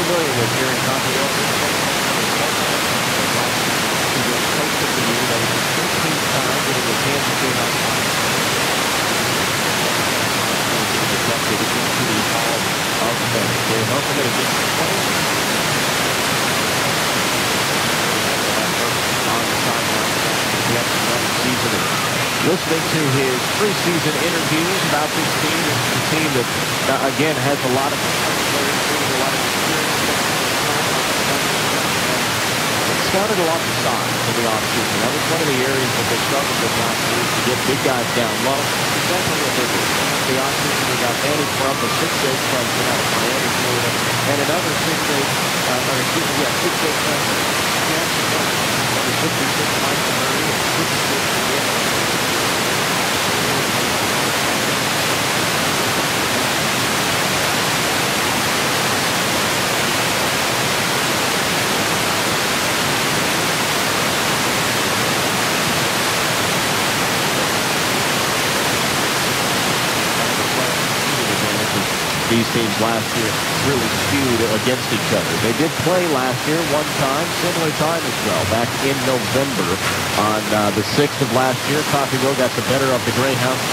familiar with here in Continental. He was Coach of the Year. That was his 13th time getting the Kansas City Hawks. Inducted into the Hall of Fame. Jay Holcomb is just 20. On the sideline, yet another season. Listening to his preseason interviews about this team, this is a team that, again, has a lot of players, a lot of experience. Scouted a lot of size in the offseason. That was one of the areas that they struggled with last year, to get big guys down low. Exactly what they did. The offseason, we got Manny Crump, a 6'8" freshman out of Miami, Florida, and another 6'8" freshman. Number 66, Michael Murray, and 66 again. These teams last year really skewed against each other. They did play last year one time, similar time as well, back in November on the 6th of last year. Coffeyville got the better of the Greyhounds,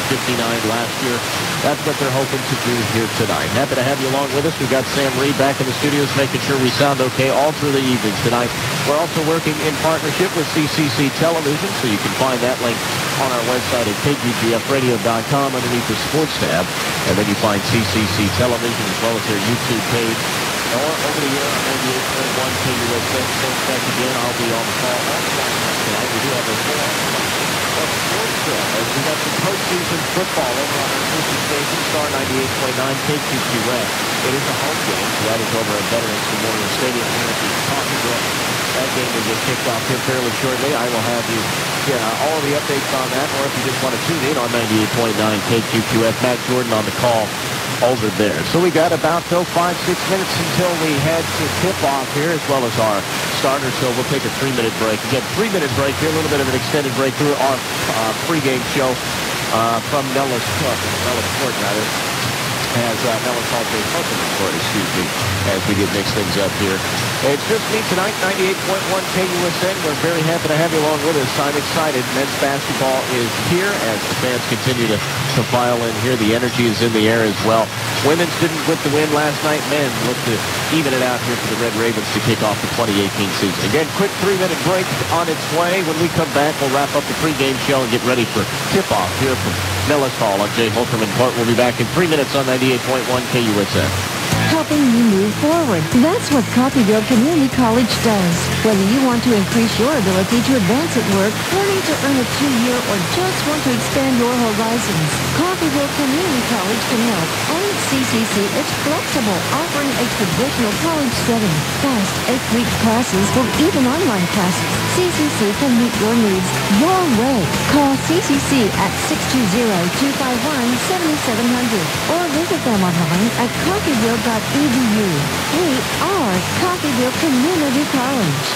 94-59 last year. That's what they're hoping to do here tonight. Happy to have you along with us. We've got Sam Reed back in the studios, making sure we sound okay all through the evening tonight. We're also working in partnership with CCC Television, so you can find that link on our website at kggfradio.com underneath the sports tab. And then you find CCC Television as well as their YouTube page. Or over the air on 98.1 KUSN. Thanks back again. I'll be on the call all the time tonight. We do have a full of sports as we got some postseason football over on our sister station, Star 98.9 KQQS. It is a home game, so that is over at Veterans Memorial Stadium here at the Coffeyville. That game will get kicked off here fairly shortly. I will have you get all of the updates on that, or if you just want to tune in on 98.9 KQQF, Matt Jordan on the call over there. So we got about 5-6 minutes until we head to tip-off here, as well as our starter. So we'll take a 3-minute break. Again, 3-minute break here, a little bit of an extended break through our pregame show from Nellis Court, rather. As Nellis Hall J. Court, excuse me, as we get mixed things up here. It's just me tonight, 98.1 KUSN. We're very happy to have you along with us. I'm excited. Men's basketball is here as the fans continue to file in here. The energy is in the air as well. Women's didn't get the win last night. Men look to even it out here for the Red Ravens to kick off the 2018 season. Again, quick 3-minute break on its way. When we come back, we'll wrap up the pregame show and get ready for tip-off here from Nellis Hall on Jay Holcomb and Court. We'll be back in 3 minutes on 98.1 KUSN. Helping you move forward. That's what Coffeyville Community College does. Whether you want to increase your ability to advance at work, learning to earn a 2-year, or just want to expand your horizons, Coffeyville Community College can help. And CCC is flexible, offering a traditional college setting. Fast 8-week classes or even online classes. CCC can meet your needs your way. Call CCC at 620-251-7700 or visit them online at coffeyville.edu. We are Coffeyville Community College.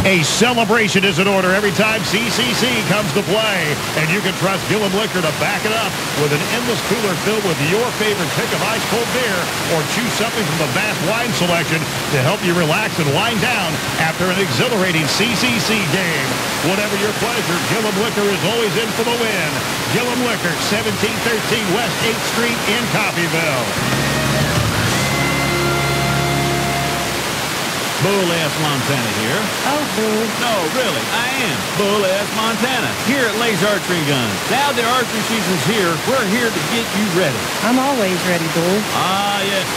A celebration is in order every time CCC comes to play, and you can trust Gillum Liquor to back it up with an endless cooler filled with your favorite pick of ice-cold beer, or choose something from the vast wine selection to help you relax and wind down after an exhilarating CCC game. Whatever your pleasure, Gillum Liquor is always in for the win. Gillum Liquor, 1713 West 8th Street in Coffeyville. Bull S. Montana here. Oh, Bull. No, really, I am Bull S. Montana here at Lay's Archery Guns. Now the archery season's here, we're here to get you ready. I'm always ready, Bull. Ah, yes.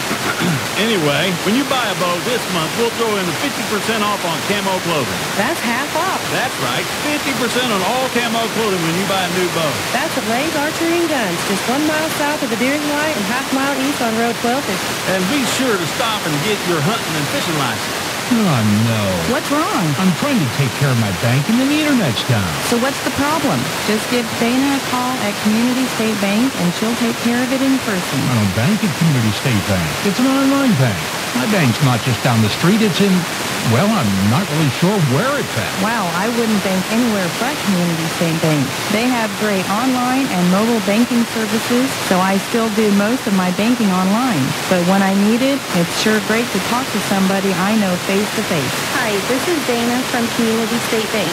Anyway, when you buy a bow this month, we'll throw in the 50% off on camo clothing. That's half off. That's right, 50% on all camo clothing when you buy a new bow. That's at Lay's Archery and Guns, just 1 mile south of the Deering Light and half mile east on Road 1250. And be sure to stop and get your hunting and fishing license. Oh, no. What's wrong? I'm trying to take care of my banking and the internet's down. So what's the problem? Just give Dana a call at Community State Bank and she'll take care of it in person. I don't bank at Community State Bank. It's an online bank. My bank's not just down the street. It's in, well, I'm not really sure where it's at. Wow, I wouldn't bank anywhere but Community State Bank. They have great online and mobile banking services, so I still do most of my banking online. But when I need it, it's sure great to talk to somebody I know face to face. Hi, this is Dana from Community State Bank.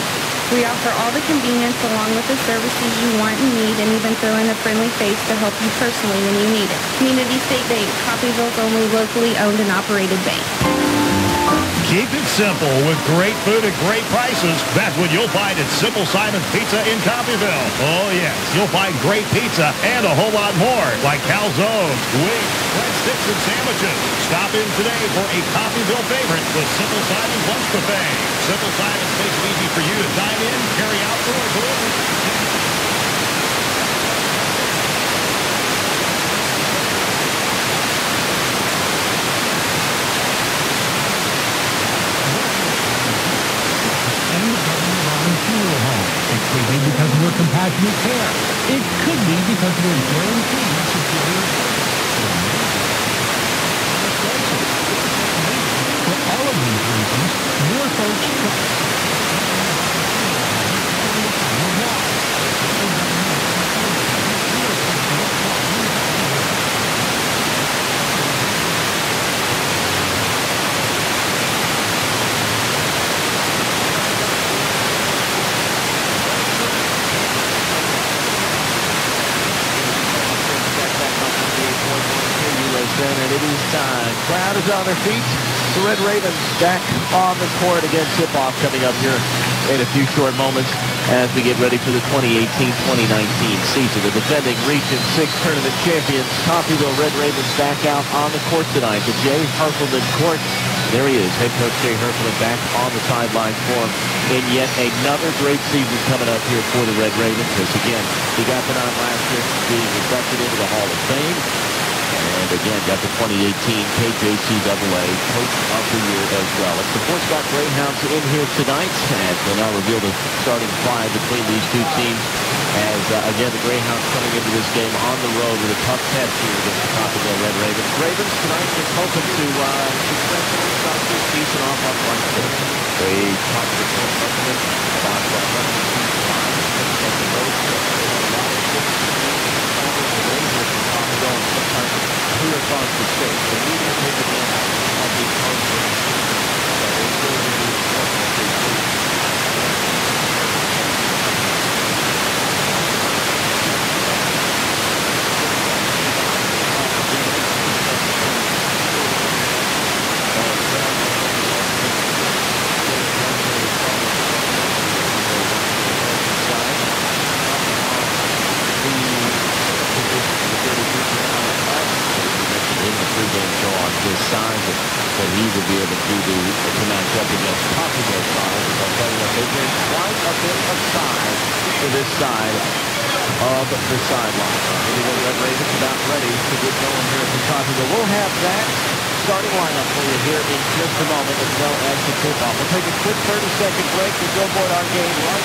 We offer all the convenience along with the services you want and need, and even throw in a friendly face to help you personally when you need it. Community State Bank, Coffeyville's only locally owned and operated bank. Keep it simple with great food at great prices. That's what you'll find at Simple Simon's Pizza in Coffeyville. Oh, yes, you'll find great pizza and a whole lot more, like calzones, wings, breadsticks, and sandwiches. Stop in today for a Coffeyville favorite, the Simple Simon's Lunch Buffet. Simple Simon's makes it easy for you to dine in, carry out, or deliver. It could be because we're compassionate care. It could be because we're guaranteed superior service. For all of these reasons, more folks trust. And it is time. Crowd is on their feet. The Red Ravens back on the court again. Tip-off coming up here in a few short moments as we get ready for the 2018-2019 season. The defending Region 6 tournament champions, Coffeyville Red Ravens, back out on the court tonight. The Jay Herfelman court. There he is, head coach Jay Herfelman back on the sidelines for him in yet another great season coming up here for the Red Ravens. As again, he got the nod last year, being inducted into the Hall of Fame. And again, got the 2018 KJCAA Coach of the Year as well. It's the Fort Scott Greyhounds in here tonight, and we'll now reveal the starting five between these two teams. As, again, the Greyhounds coming into this game on the road with a tough test here against the Coffeyville Red Ravens. Ravens tonight just hoping to successfully start this season off on one foot. They talked to Coach Herfelman about what the road trip. Going sometimes clear across the state. So we can take advantage of these concepts. Pregame show on his side that he will be able to match up against Coffeyville side. As I'll tell you what, they bring quite a bit of size to this side of the sideline. Maybe the Red Ravens about ready to get going here at Coffeyville. We'll have that starting lineup for you here in just a moment, as well as the tip-off. We'll take a quick 30-second break to billboard our game right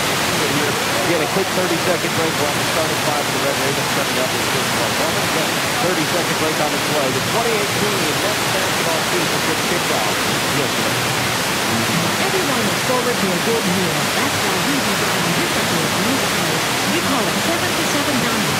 here. Get a quick 30-second break. We'll have the starting five for the Red Ravens coming up in just one moment. Again, 30-second break on its way. The 2018 men's basketball season gets kicked off. Yes, sir. Everyone looks forward to a good meal. That's why we design differently on this place. We call it 7 to 7 dining.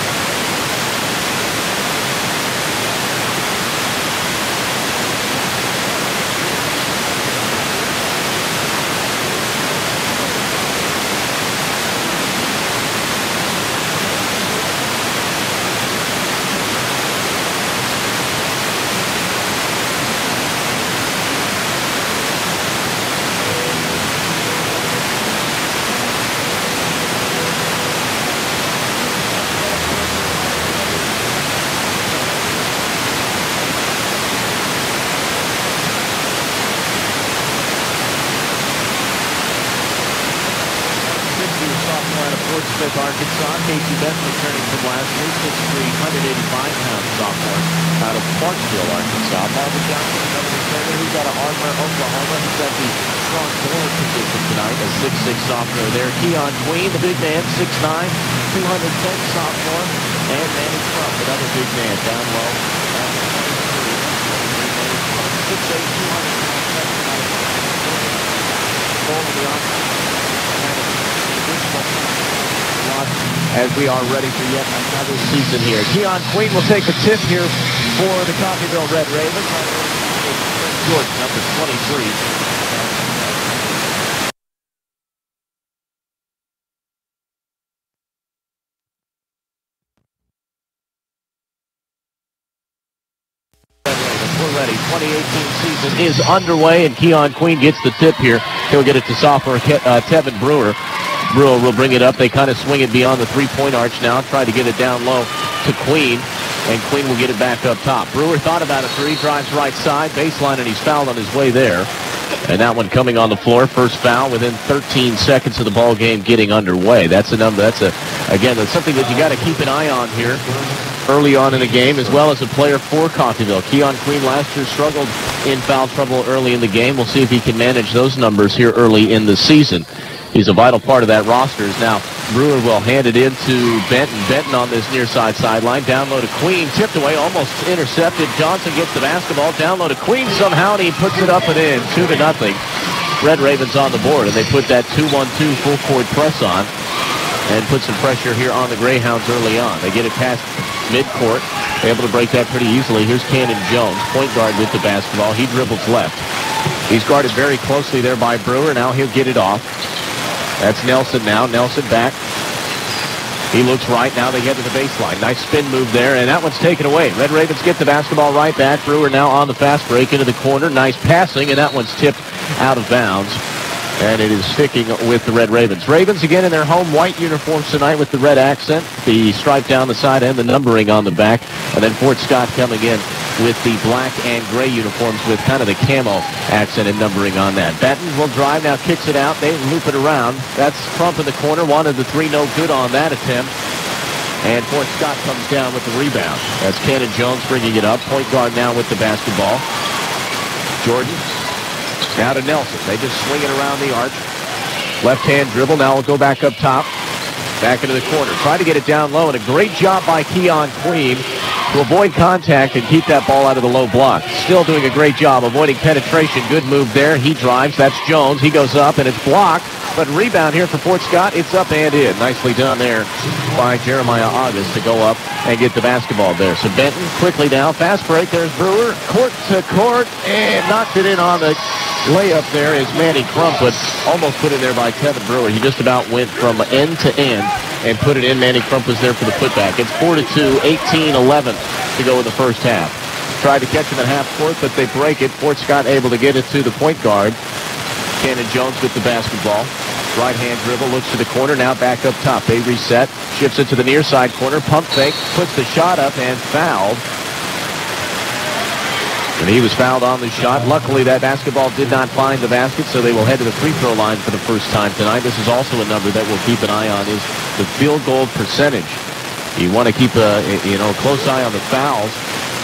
Arkansas. Casey Best returning from last week, 6'3", 185-pound sophomore out of Clarksville, Arkansas. Marvin Johnson, another returner who's out of Ardmore, Oklahoma. He's at the strong forward position tonight, a 6'6" sophomore there. Keon Queen, the big man, 6'9", 210 sophomore. And Manny Trump, another big man down low. As we are ready for yet another season here. Keon Queen will take the tip here for the Coffeyville Red Ravens. George, number 23. We're ready. 2018 season is underway, and Keon Queen gets the tip here. He'll get it to sophomore Tevin Brewer. Brewer will bring it up. They kind of swing it beyond the three-point arch now. Try to get it down low to Queen, and Queen will get it back up top. Brewer thought about a three, drives right side, baseline, and he's fouled on his way there. And that one coming on the floor. First foul within 13 seconds of the ball game getting underway. That's a number. Again, that's something that you got to keep an eye on here early on in the game, as well as a player for Coffeyville. Keon Queen last year struggled in foul trouble early in the game. We'll see if he can manage those numbers here early in the season. He's a vital part of that roster. Now, Brewer will hand it in to Benton. Benton on this near side sideline. Down low to Queen. Tipped away, almost intercepted. Johnson gets the basketball. Down low to Queen somehow, and he puts it up and in. 2-0. Red Ravens on the board, and they put that 2-1-2 full court press on and put some pressure here on the Greyhounds early on. They get it past midcourt. They're able to break that pretty easily. Here's Cannon Jones, point guard with the basketball. He dribbles left. He's guarded very closely there by Brewer. Now he'll get it off. That's Nelson now. Nelson back. He looks right. Now they get to the baseline. Nice spin move there, and that one's taken away. Red Ravens get the basketball right back. Brewer now on the fast break into the corner. Nice passing, and that one's tipped out of bounds. And it is sticking with the Red Ravens. Ravens again in their home white uniforms tonight with the red accent, the stripe down the side and the numbering on the back. And then Fort Scott coming in with the black and gray uniforms with kind of the camo accent and numbering on that. Benton will drive, now kicks it out. They loop it around. That's Crump in the corner. Wanted the three, no good on that attempt. And Fort Scott comes down with the rebound. That's Cannon Jones bringing it up. Point guard now with the basketball. Jordan. Now to Nelson. They just swing it around the arch. Left-hand dribble. Now we'll go back up top. Back into the corner. Try to get it down low, and a great job by Keon Queen to avoid contact and keep that ball out of the low block. Still doing a great job avoiding penetration. Good move there. He drives. That's Jones. He goes up, and it's blocked. But rebound here for Fort Scott. It's up and in. Nicely done there by Jeremiah August to go up and get the basketball there. So Benton quickly now. Fast break. There's Brewer. Court to court. And knocked it in on the layup there is Manny Crump, but almost put it there by Kevin Brewer. He just about went from end to end and put it in. Manny Crump was there for the putback. It's 4-2, 18-11 to go in the first half. Tried to catch him at half court, but they break it. Fort Scott able to get it to the point guard. Cannon Jones with the basketball. Right-hand dribble, looks to the corner, now back up top. They reset, shifts it to the near side corner, pump fake, puts the shot up and fouled. And he was fouled on the shot. Luckily, that basketball did not find the basket, so they will head to the free throw line for the first time tonight. This is also a number that we'll keep an eye on, is the field goal percentage. You want to keep a close eye on the fouls,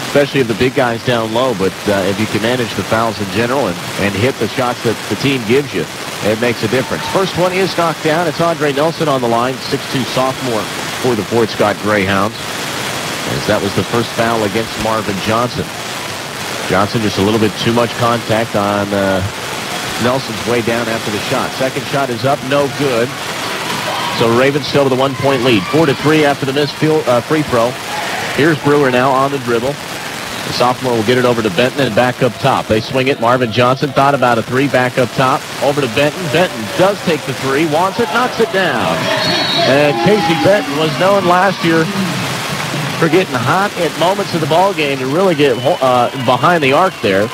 especially of the big guys down low, but if you can manage the fouls in general and hit the shots that the team gives you, it makes a difference. First one is knocked down. It's Andre Nelson on the line, 6'2 sophomore for the Fort Scott Greyhounds, as that was the first foul against Marvin Johnson. Johnson just a little bit too much contact on Nelson's way down after the shot. Second shot is up, no good. So Ravens still with a 1-point lead. 4-3 after the missed free throw. Here's Brewer now on the dribble. The sophomore will get it over to Benton and back up top. They swing it. Marvin Johnson thought about a three, back up top. Over to Benton. Benton does take the three, wants it, knocks it down. And Casey Benton was known last year for getting hot at moments of the ball game to really get behind the arc there.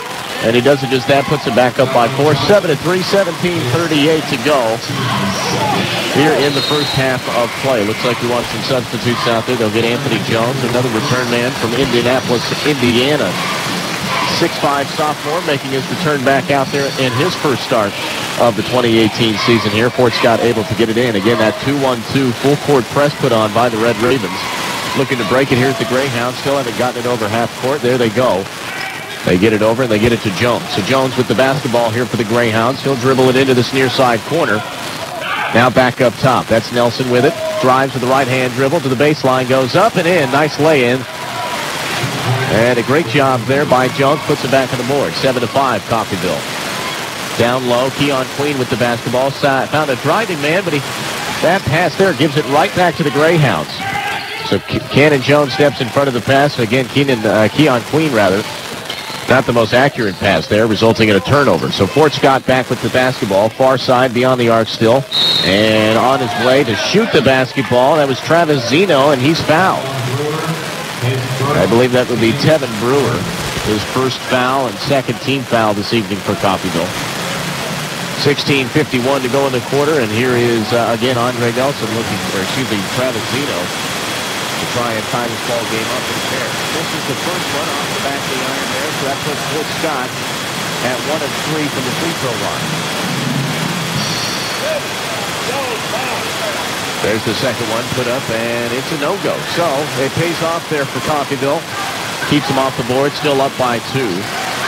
And he doesn't just that, puts it back up by 4. 7-3, 17:38 to go here in the first half of play. Looks like we want some substitutes out there. They'll get Anthony Jones, another return man from Indianapolis, Indiana. 6'5 sophomore making his return back out there in his first start of the 2018 season here. Fort Scott able to get it in. Again, that 2-1-2 full court press put on by the Red Ravens. Looking to break it here at the Greyhounds. Still haven't gotten it over half court. There they go. They get it over, and they get it to Jones. So Jones with the basketball here for the Greyhounds. He'll dribble it into this near side corner. Now back up top. That's Nelson with it. Drives with the right-hand dribble to the baseline. Goes up and in. Nice lay-in And a great job there by Jones. Puts it back on the board. 7-5, Coffeyville. Down low, Keon Queen with the basketball. Found a driving man, but that pass there gives it right back to the Greyhounds. So Cannon Jones steps in front of the pass. Again, Keon Queen, rather. Not the most accurate pass there, resulting in a turnover. So Fort Scott back with the basketball. Far side, beyond the arc still. And on his way to shoot the basketball, that was Travis Zeno, and he's fouled. I believe that would be Tevin Brewer. His first foul and second team foul this evening for Coffeyville. 16:51 to go in the quarter, and here is, again, Andre Nelson Travis Zeno to try and tie this ball game up in a pair. This is the first one off the back of the iron there, so that puts Fort Scott at 1 of 3 from the free throw line. There's the second one put up, and it's a no-go. So it pays off there for Coffeyville. Keeps them off the board, still up by 2.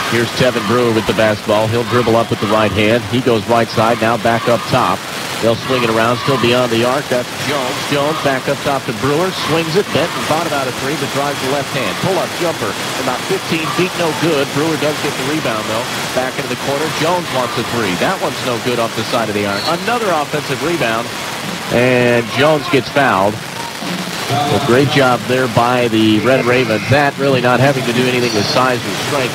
Here's Tevin Brewer with the basketball. He'll dribble up with the right hand. He goes right side, now back up top. They'll swing it around, still beyond the arc. That's Jones. Jones back up top to Brewer. Swings it. Benton bottom out of 3, but drives the left hand. Pull-up jumper. About 15 feet, no good. Brewer does get the rebound, though. Back into the corner. Jones wants a 3. That one's no good off the side of the iron. Another offensive rebound. And Jones gets fouled. A great job there by the Red Ravens. That really not having to do anything with size or strength.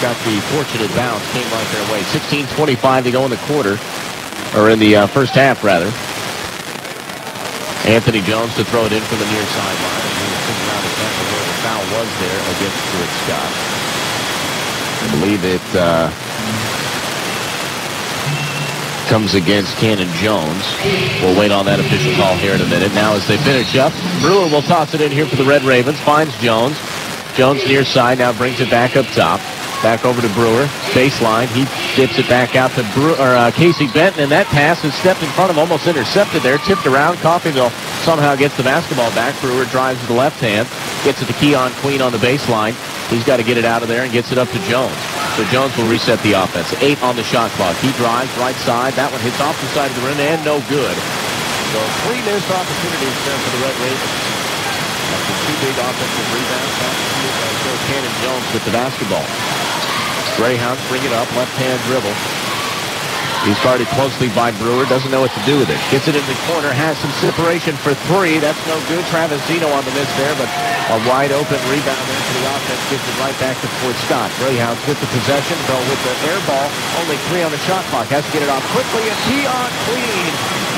Got the fortunate bounce. Came right their way. 16:25 to go in the quarter. Or in the first half, rather. Anthony Jones to throw it in from the near sideline. And he was thinking out exactly where the foul was there against Fort Scott. I believe it comes against Cannon Jones. We'll wait on that official call here in a minute. Now as they finish up, Brewer will toss it in here for the Red Ravens. Finds Jones. Jones near side, now brings it back up top. Back over to Brewer. Baseline. He dips it back out to Casey Benton, and that pass is stepped in front of him, almost intercepted there. Tipped around. Coffeyville somehow gets the basketball back. Brewer drives with the left hand. Gets it to Keon Queen on the baseline. He's got to get it out of there and gets it up to Jones. So Jones will reset the offense. 8 on the shot clock. He drives right side. That one hits off the side of the rim and no good. So 3 missed opportunities there for the Red Ravens. After 2 big offensive rebounds, Cannon Jones with the basketball. Greyhounds bring it up, left-hand dribble. He's guarded closely by Brewer, doesn't know what to do with it. Gets it in the corner, has some separation for 3. That's no good. Travis Zeno on the miss there, but a wide-open rebound there for the offense. Gives it right back to Fort Scott. Greyhounds with the possession, though with the air ball. Only 3 on the shot clock. Has to get it off quickly, and Keon Queen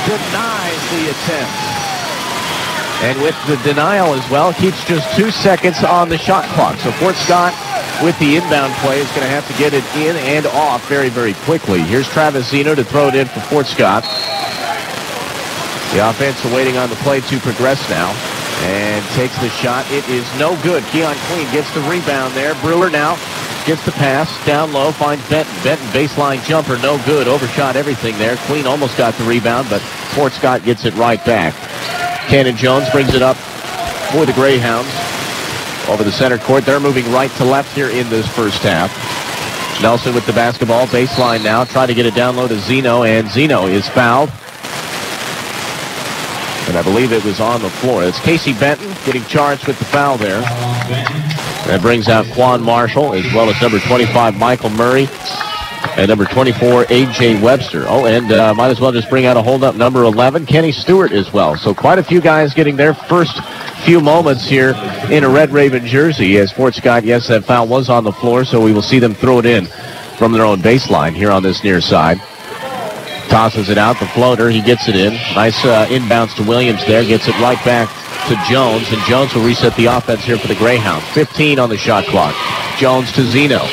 denies the attempt. And with the denial as well, keeps just 2 seconds on the shot clock. So Fort Scott, with the inbound play, is going to have to get it in and off very, very quickly. Here's Travis Zeno to throw it in for Fort Scott. The offense waiting on the play to progress now. And takes the shot. It is no good. Keon Queen gets the rebound there. Brewer now gets the pass. Down low, finds Benton. Benton baseline jumper, no good. Overshot everything there. Queen almost got the rebound, but Fort Scott gets it right back. Cannon Jones brings it up for the Greyhounds over the center court. They're moving right to left here in this first half. Nelson with the basketball. Baseline now. Try to get it down low to Zeno, and Zeno is fouled. And I believe it was on the floor. It's Casey Benton getting charged with the foul there. That brings out Quan Marshall, as well as number 25, Michael Murray, and number 24, A.J. Webster. Oh, and might as well just bring out a hold-up number 11, Kenny Stewart as well. So quite a few guys getting their first few moments here in a Red Raven jersey. As Fort Scott, yes, that foul was on the floor, so we will see them throw it in from their own baseline here on this near side. Tosses it out, the floater, he gets it in. Nice inbounds to Williams there, gets it right back to Jones, and Jones will reset the offense here for the Greyhounds. 15 on the shot clock. Jones to Zeno.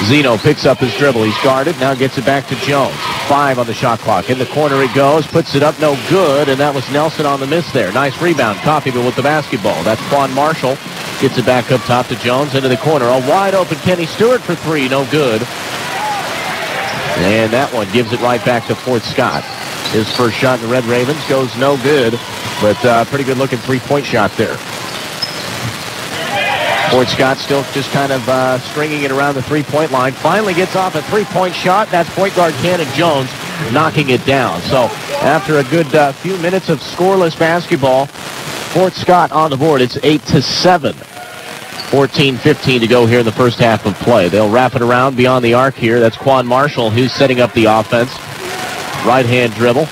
Zeno picks up his dribble. He's guarded. Now gets it back to Jones. 5 on the shot clock. In the corner it goes. Puts it up. No good. And that was Nelson on the miss there. Nice rebound. Coffeyville with the basketball. That's Quan Marshall. Gets it back up top to Jones. Into the corner. A wide open Kenny Stewart for 3. No good. And that one gives it right back to Fort Scott. His first shot in the Red Ravens goes no good. But pretty good looking 3-point shot there. Fort Scott still just kind of stringing it around the 3-point line. Finally gets off a 3-point shot. That's point guard Cannon Jones knocking it down. So after a good few minutes of scoreless basketball, Fort Scott on the board. It's 8-7. 14-15 to go here in the first half of play. They'll wrap it around beyond the arc here. That's Quan Marshall who's setting up the offense. Right-hand dribble.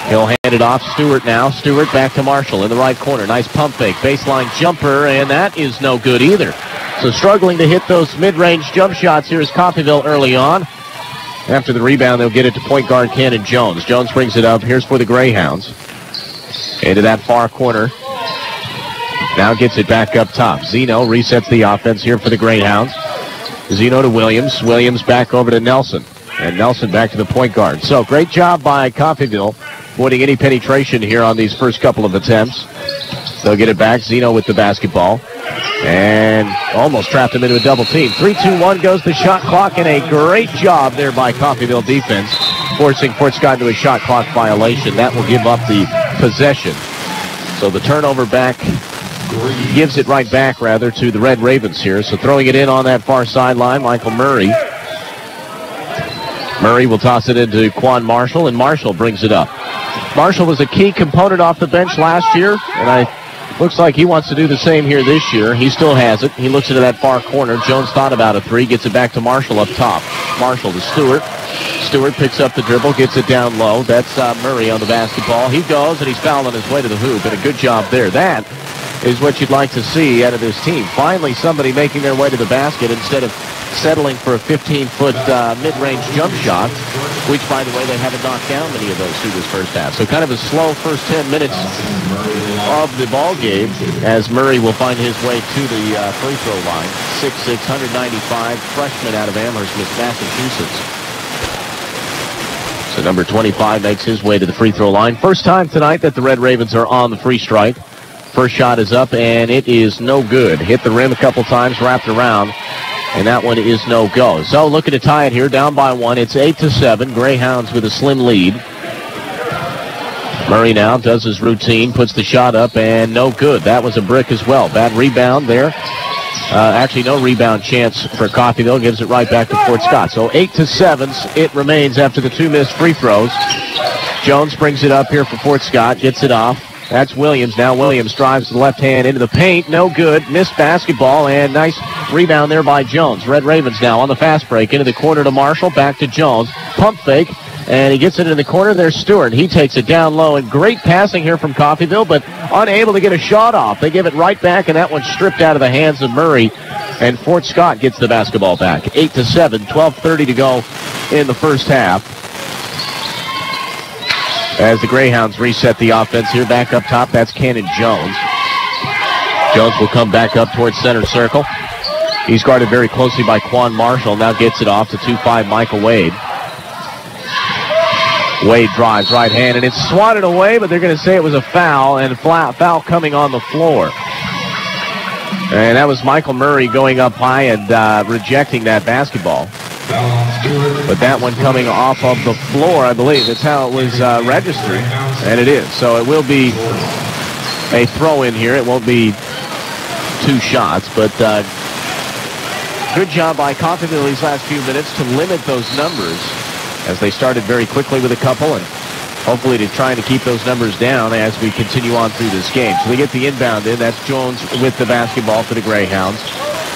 He'll hand it off. Stewart now. Stewart back to Marshall in the right corner. Nice pump fake. Baseline jumper, and that is no good either. So struggling to hit those mid-range jump shots here is Coffeyville early on. After the rebound, they'll get it to point guard Cannon Jones. Jones brings it up. Here's for the Greyhounds. Into that far corner. Now gets it back up top. Zeno resets the offense here for the Greyhounds. Zeno to Williams. Williams back over to Nelson. And Nelson back to the point guard. So great job by Coffeyville avoiding any penetration here on these first couple of attempts. They'll get it back. Zeno with the basketball. And almost trapped him into a double team. 3-2-1 goes the shot clock, and a great job there by Coffeyville defense, forcing Fort Scott into a shot clock violation. That will give up the possession. So the turnover gives it right back, rather, to the Red Ravens here. So throwing it in on that far sideline, Michael Murray. Murray will toss it into Quan Marshall, and Marshall brings it up. Marshall was a key component off the bench last year, and looks like he wants to do the same here this year. He still has it. He looks into that far corner. Jones thought about a three, gets it back to Marshall up top. Marshall to Stewart. Stewart picks up the dribble, gets it down low. That's Murray on the basketball. He goes, and he's fouled on his way to the hoop, and a good job there. That is what you'd like to see out of this team. Finally, somebody making their way to the basket instead of settling for a 15-foot mid-range jump shot, which, by the way, they haven't knocked down many of those through this first half. So kind of a slow first 10 minutes of the ball game as Murray will find his way to the free throw line. 6'6", 195, freshman out of Amherst, Massachusetts. So number 25 makes his way to the free throw line. First time tonight that the Red Ravens are on the free strike. First shot is up, and it is no good. Hit the rim a couple times, wrapped around, and that one is no go. So looking to tie it here, down by one. It's 8-7. Greyhounds with a slim lead. Murray now does his routine, puts the shot up, and no good. That was a brick as well. Bad rebound there. Actually, no rebound chance for Coffeyville. Gives it right back to Fort Scott. So 8-7 it remains after the two missed free throws. Jones brings it up here for Fort Scott, gets it off. That's Williams. Now Williams drives to the left hand into the paint. No good. Missed basketball, and nice rebound there by Jones. Red Ravens now on the fast break. Into the corner to Marshall. Back to Jones. Pump fake, and he gets it in the corner. There's Stewart. He takes it down low, and great passing here from Coffeyville, but unable to get a shot off. They give it right back, and that one's stripped out of the hands of Murray, and Fort Scott gets the basketball back. 8-7, 12:30 to go in the first half. As the Greyhounds reset the offense here, back up top, that's Cannon Jones. Jones will come back up towards center circle. He's guarded very closely by Quan Marshall. Now gets it off to 2-5 Michael Wade. Wade drives right hand, and it's swatted away, but they're going to say it was a foul, and foul coming on the floor. And that was Michael Murray going up high and rejecting that basketball. But that one coming off of the floor, I believe. That's how it was registered, and it is. So it will be a throw-in here. It won't be two shots, but good job by Coffeyville these last few minutes to limit those numbers as they started very quickly with a couple, and hopefully to trying to keep those numbers down as we continue on through this game. So they get the inbound in. That's Jones with the basketball for the Greyhounds.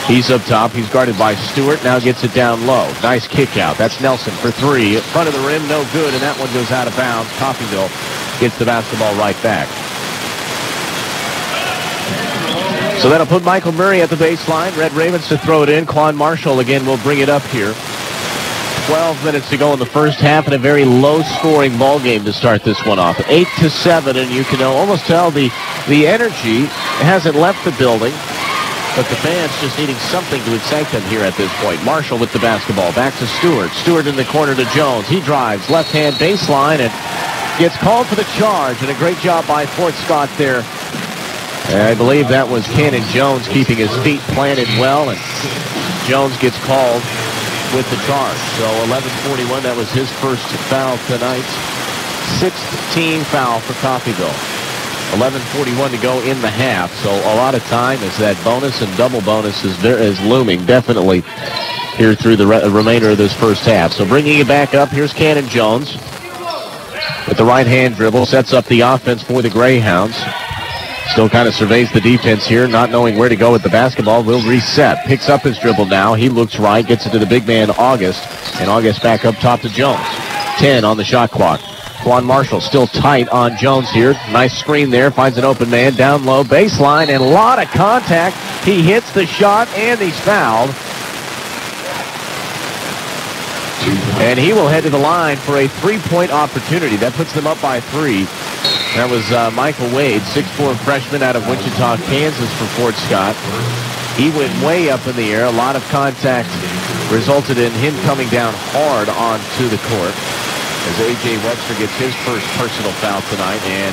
He's up top. He's guarded by Stewart. Now gets it down low. Nice kick out. That's Nelson for three. In front of the rim, no good, and that one goes out of bounds. Coffeyville gets the basketball right back. So that'll put Michael Murray at the baseline. Red Ravens to throw it in. Quan Marshall again will bring it up here. 12 minutes to go in the first half, and a very low-scoring ball game to start this one off. 8-7, and you can almost tell the energy hasn't left the building. But the fans just needing something to excite them here at this point. Marshall with the basketball. Back to Stewart. Stewart in the corner to Jones. He drives. Left-hand baseline and gets called for the charge. And a great job by Fort Scott there. And I believe that was Cannon Jones keeping his feet planted well. And Jones gets called with the charge. So 11:41, that was his first foul tonight. 6th team foul for Coffeyville. 11:41 to go in the half, so a lot of time as that bonus and double bonus is looming definitely here through the remainder of this first half. So bringing it back up, here's Cannon Jones with the right-hand dribble, sets up the offense for the Greyhounds. Still kind of surveys the defense here, not knowing where to go with the basketball. Will reset. Picks up his dribble now. He looks right, gets it to the big man, August. And August back up top to Jones. 10 on the shot clock. Quan Marshall still tight on Jones here. Nice screen there. Finds an open man. Down low. Baseline and a lot of contact. He hits the shot and he's fouled. And he will head to the line for a three-point opportunity. That puts them up by 3. That was Michael Wade, 6'4" freshman out of Wichita, Kansas for Fort Scott. He went way up in the air. A lot of contact resulted in him coming down hard onto the court as A.J. Webster gets his first personal foul tonight. And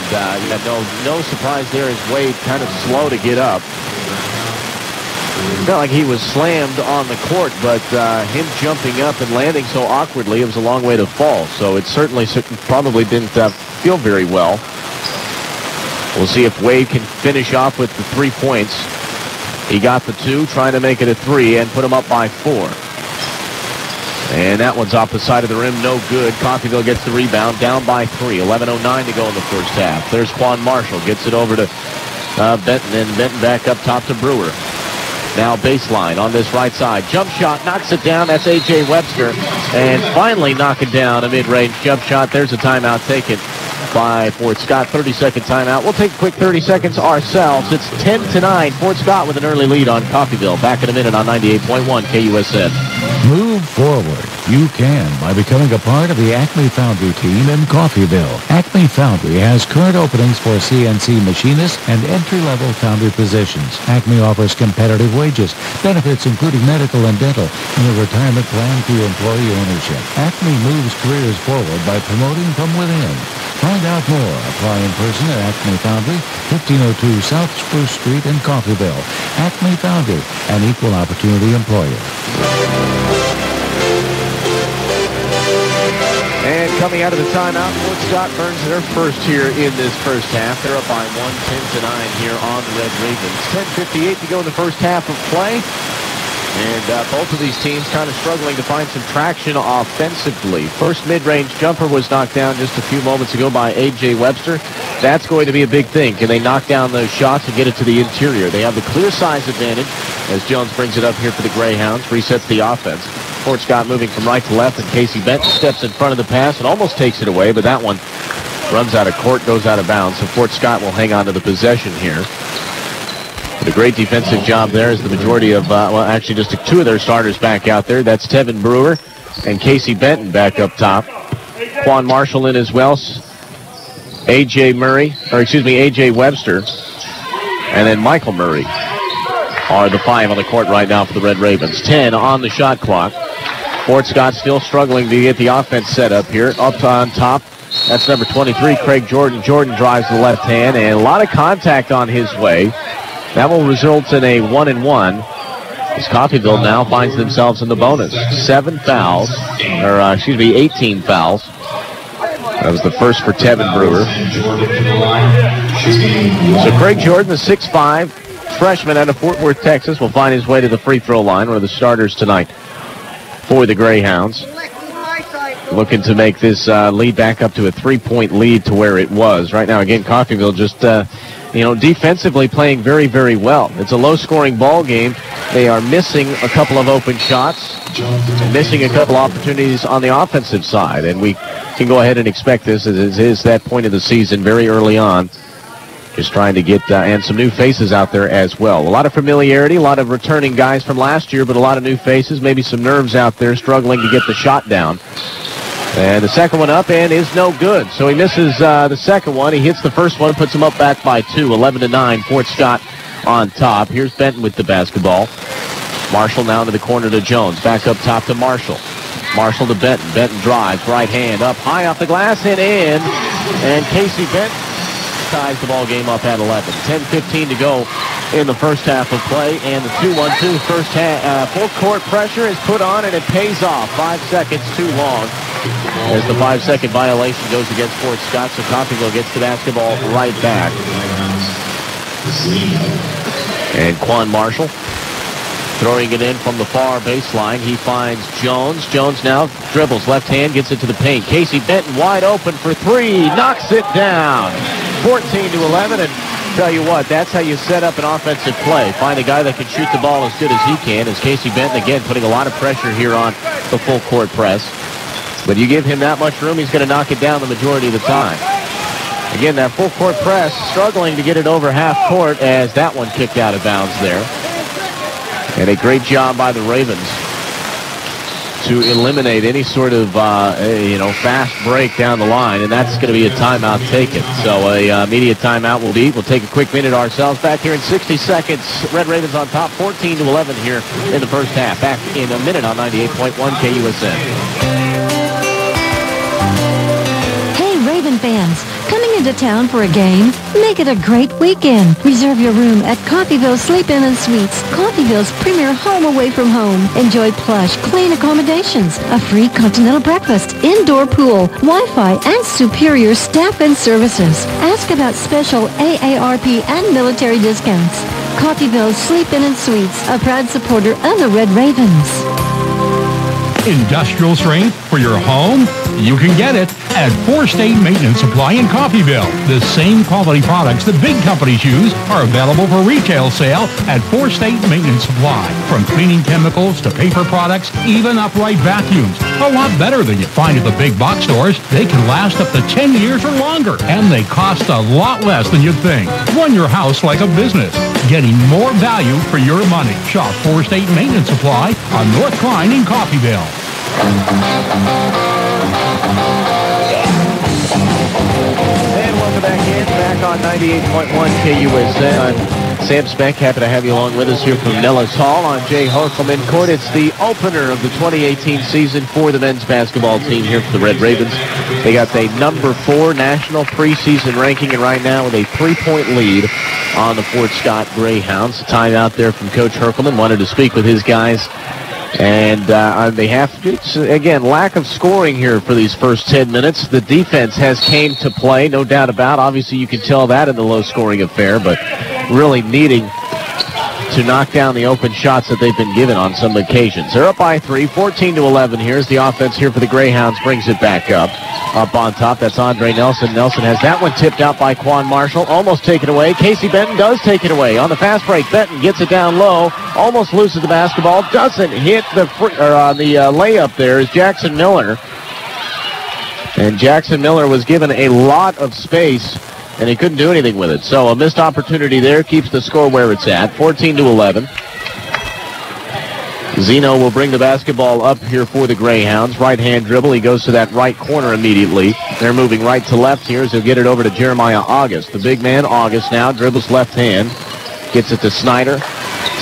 no surprise there as Wade kind of slow to get up. It's not like he was slammed on the court, but him jumping up and landing so awkwardly, it was a long way to fall. So it certainly probably didn't feel very well. We'll see if Wade can finish off with the 3 points. He got the 2, trying to make it a 3, and put him up by 4. And that one's off the side of the rim, no good. Coffeyville gets the rebound, down by 3. 11:09 to go in the first half. There's Quan Marshall, gets it over to Benton, and Benton back up top to Brewer. Now baseline on this right side. Jump shot, knocks it down. That's A.J. Webster. And finally knocking down a mid-range jump shot. There's a timeout taken by Fort Scott. 30-second timeout. We'll take a quick 30 seconds ourselves. It's 10-9. Fort Scott with an early lead on Coffeyville. Back in a minute on 98.1 KUSN. Move forward. You can by becoming a part of the Acme Foundry team in Coffeyville. Acme Foundry has current openings for CNC machinists and entry-level foundry positions. Acme offers competitive wages, benefits including medical and dental, and a retirement plan through employee ownership. Acme moves careers forward by promoting from within. Find out more. Apply in person at Acme Foundry, 1502 South Spruce Street in Coffeyville. Acme Foundry, an equal opportunity employer. And coming out of the timeout, Fort Scott burns their first here in this first half. They're up by 1, 10-9 here on the Red Ravens. 10:58 to go in the first half of play. And both of these teams kind of struggling to find some traction offensively. First mid-range jumper was knocked down just a few moments ago by A.J. Webster. That's going to be a big thing. Can they knock down those shots and get it to the interior? They have the clear size advantage as Jones brings it up here for the Greyhounds, resets the offense. Fort Scott moving from right to left, and Casey Benton steps in front of the pass and almost takes it away, but that one runs out of court, goes out of bounds. So Fort Scott will hang on to the possession here. But a great defensive job there as the majority of, actually just 2 of their starters back out there. That's Tevin Brewer and Casey Benton back up top. Quan Marshall in as well. A.J. Webster. And then Michael Murray are the 5 on the court right now for the Red Ravens. 10 on the shot clock. Fort Scott still struggling to get the offense set up here. Up on top, that's number 23, Craig Jordan. Jordan drives the left hand, and a lot of contact on his way. That will result in a 1-and-1 as Coffeyville now finds themselves in the bonus. 18 fouls. That was the first for Tevin Brewer. So Craig Jordan, the 6'5", freshman out of Fort Worth, Texas, will find his way to the free throw line, one of the starters tonight for the Greyhounds. Looking to make this lead back up to a 3-point lead to where it was. Right now, again, Coffeyville just defensively playing very, very well. It's a low-scoring ball game. They are missing a couple of open shots, missing a couple opportunities on the offensive side, and we can go ahead and expect this as it is that point of the season very early on. Just trying to get and some new faces out there as well. A lot of familiarity, a lot of returning guys from last year, but a lot of new faces, maybe some nerves out there struggling to get the shot down. And the second one up and is no good. So he misses the second one. He hits the first one, puts him up back by 2, 11-9. Fort Scott on top. Here's Benton with the basketball. Marshall now to the corner to Jones. Back up top to Marshall. Marshall to Benton. Benton drives, right hand up high off the glass and in. And Casey Benton ties the ball game up at 11. 10:15 to go in the first half of play, and the 2-1-2 first half. Full court pressure is put on, and it pays off. 5 seconds too long as the 5-second violation goes against Fort Scott, so Coffeyville gets the basketball right back. And Quan Marshall throwing it in from the far baseline. He finds Jones. Jones now dribbles left hand, gets it to the paint. Casey Benton wide open for 3, knocks it down. 14-11, and Tell you what, that's how you set up an offensive play. Find a guy that can shoot the ball as good as he can. As Casey Benton, again, putting a lot of pressure here on the full court press. But you give him that much room, he's going to knock it down the majority of the time. Again, that full court press, struggling to get it over half court as that one kicked out of bounds there. And a great job by the Ravens to eliminate any sort of, fast break down the line, and that's going to be a timeout taken. So a immediate timeout will be. We'll take a quick minute ourselves. Back here in 60 seconds. Red Ravens on top, 14-11 here in the first half. Back in a minute on 98.1 KUSN. Hey, Raven fans. Coming into town for a game? Make it a great weekend. Reserve your room at Coffeyville Sleep-In and Suites, Coffeyville's premier home away from home. Enjoy plush, clean accommodations, a free continental breakfast, indoor pool, Wi-Fi, and superior staff and services. Ask about special AARP and military discounts. Coffeyville Sleep-In and Suites, a proud supporter of the Red Ravens. Industrial strength for your home? You can get it at 4 State Maintenance Supply in Coffeyville. The same quality products that big companies use are available for retail sale at 4 State Maintenance Supply. From cleaning chemicals to paper products, even upright vacuums. A lot better than you find at the big box stores. They can last up to 10 years or longer, and they cost a lot less than you'd think. Run your house like a business, getting more value for your money. Shop 4 State Maintenance Supply on North Klein in Coffeyville. And welcome back in, back on 98.1 KUSN. I'm Sam Spank, happy to have you along with us here from Nellis Hall on Jay Horkelman Court. It's the opener of the 2018 season for the men's basketball team here for the Red Ravens. They got the number 4 national preseason ranking, and right now with a 3-point lead on the Fort Scott Greyhounds. A timeout there from Coach Horkelman. Wanted to speak with his guys. And they have to, again, lack of scoring here for these first 10 minutes. The defense has came to play, no doubt about. Obviously, you can tell that in the low-scoring affair, but really needing to knock down the open shots that they've been given on some occasions. They're up by 3, 14-11. Here's the offense here for the Greyhounds, brings it back up on top. That's Andre Nelson. Nelson has that one tipped out by Quan Marshall, almost taken away. Casey Benton does take it away on the fast break. Benton gets it down low, almost loses the basketball, doesn't hit the layup there is Jackson Miller. And Jackson Miller was given a lot of space, and he couldn't do anything with it. So a missed opportunity there keeps the score where it's at, 14-11. Zeno will bring the basketball up here for the Greyhounds. Right-hand dribble. He goes to that right corner immediately. They're moving right to left here as he'll get it over to Jeremiah August. The big man, August, now dribbles left hand. Gets it to Snyder.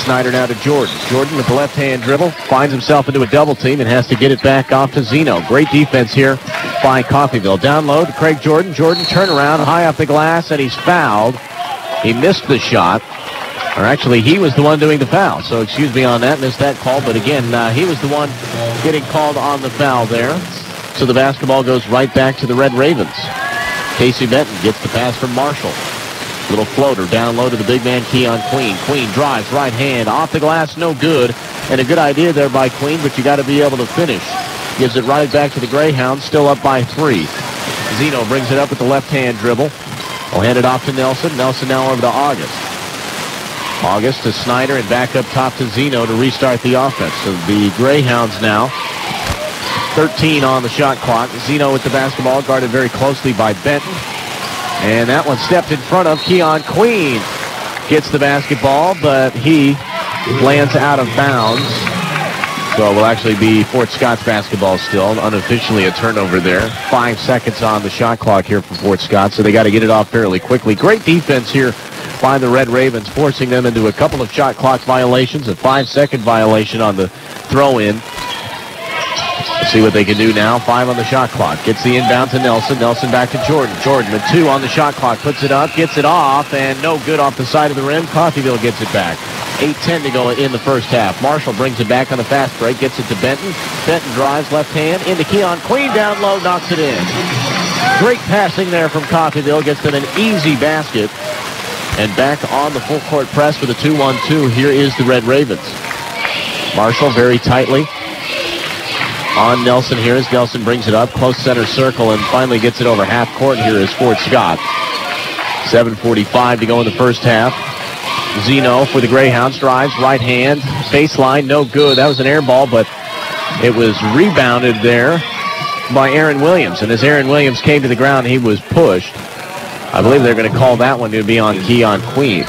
Snyder now to Jordan. Jordan with the left-hand dribble. Finds himself into a double team and has to get it back off to Zeno. Great defense here by Coffeyville. Down low to Craig Jordan. Jordan turnaround high off the glass, and he's fouled. He missed the shot. Or actually, he was the one doing the foul. So excuse me on that. Missed that call. But again, he was the one getting called on the foul there. So the basketball goes right back to the Red Ravens. Casey Benton gets the pass from Marshall. Little floater down low to the big man, Keon Queen. Queen drives right hand off the glass, no good. And a good idea there by Queen, but you got to be able to finish. Gives it right back to the Greyhounds, still up by 3. Zeno brings it up with the left-hand dribble. Will hand it off to Nelson. Nelson now over to August. August to Snyder and back up top to Zeno to restart the offense. So the Greyhounds now 13 on the shot clock. Zeno with the basketball, guarded very closely by Benton. And that one stepped in front of Keon Queen. Gets the basketball, but he lands out of bounds. So it will actually be Fort Scott's basketball still. Unofficially a turnover there. 5 seconds on the shot clock here for Fort Scott, so they got to get it off fairly quickly. Great defense here by the Red Ravens, forcing them into a couple of shot clock violations, a 5-second violation on the throw-in. Let's see what they can do now. 5 on the shot clock. Gets the inbound to Nelson. Nelson back to Jordan. Jordan with 2 on the shot clock. Puts it up, gets it off, and no good off the side of the rim. Coffeyville gets it back. 8:10 to go in the first half. Marshall brings it back on the fast break. Gets it to Benton. Benton drives left hand into Keon Queen. Down low, knocks it in. Great passing there from Coffeyville. Gets them an easy basket. And back on the full court press with a 2-1-2. Here is the Red Ravens. Marshall very tightly on Nelson here as Nelson brings it up. Close center circle and finally gets it over half court. Here is Fort Scott. 7:45 to go in the first half. Zeno for the Greyhounds drives, right hand, baseline, no good. That was an air ball, but it was rebounded there by Aaron Williams. And as Aaron Williams came to the ground, he was pushed. I believe they're going to call that one to be on Keon Queen.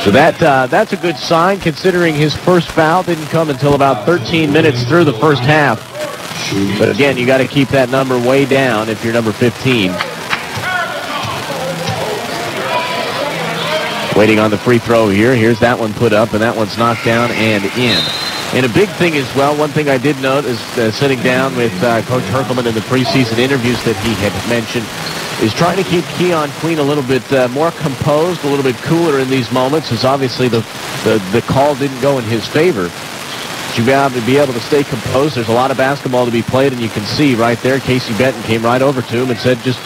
So that's a good sign, considering his first foul didn't come until about 13 minutes through the first half. But again, you got to keep that number way down if you're number 15. Waiting on the free throw here. Here's that one put up, and that one's knocked down and in. And a big thing as well, one thing I did note is sitting down with Coach Herkelman in the preseason interviews that he had mentioned is trying to keep Keon Queen a little bit more composed, a little bit cooler in these moments, as obviously the call didn't go in his favor. To be able to stay composed, there's a lot of basketball to be played, and you can see right there, Casey Benton came right over to him and said, just,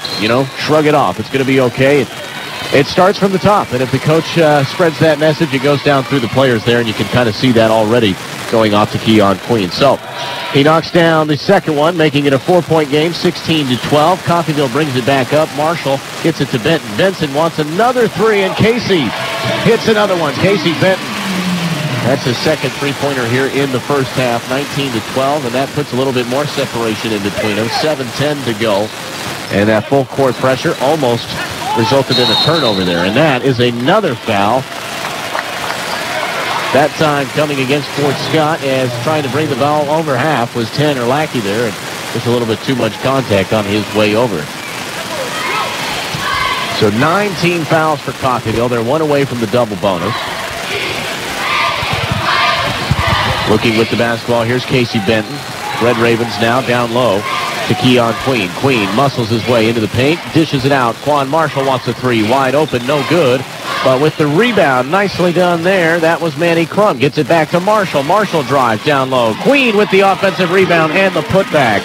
shrug it off. It's going to be okay. It starts from the top, and if the coach spreads that message, it goes down through the players there, and you can kind of see that already going off to Keon Queen. So he knocks down the second one, making it a 4-point game, 16-12. Coffeyville brings it back up. Marshall gets it to Benton. Benson wants another three, and Casey hits another one. Casey Benton. That's his second three-pointer here in the first half, 19-12, and that puts a little bit more separation in between them. 7:10 to go, and that full court pressure almost resulted in a turnover there, and that is another foul. That time coming against Fort Scott, as trying to bring the ball over half was Tanner Lackey there, and just a little bit too much contact on his way over. So 19 fouls for Coffeyville. They're one away from the double bonus. Looking with the basketball, here's Casey Benton. Red Ravens now down low to Keon Queen. Queen muscles his way into the paint, dishes it out. Quan Marshall wants a three, wide open, no good. But with the rebound, nicely done there, that was Manny Crum. Gets it back to Marshall. Marshall drives down low. Queen with the offensive rebound and the putback.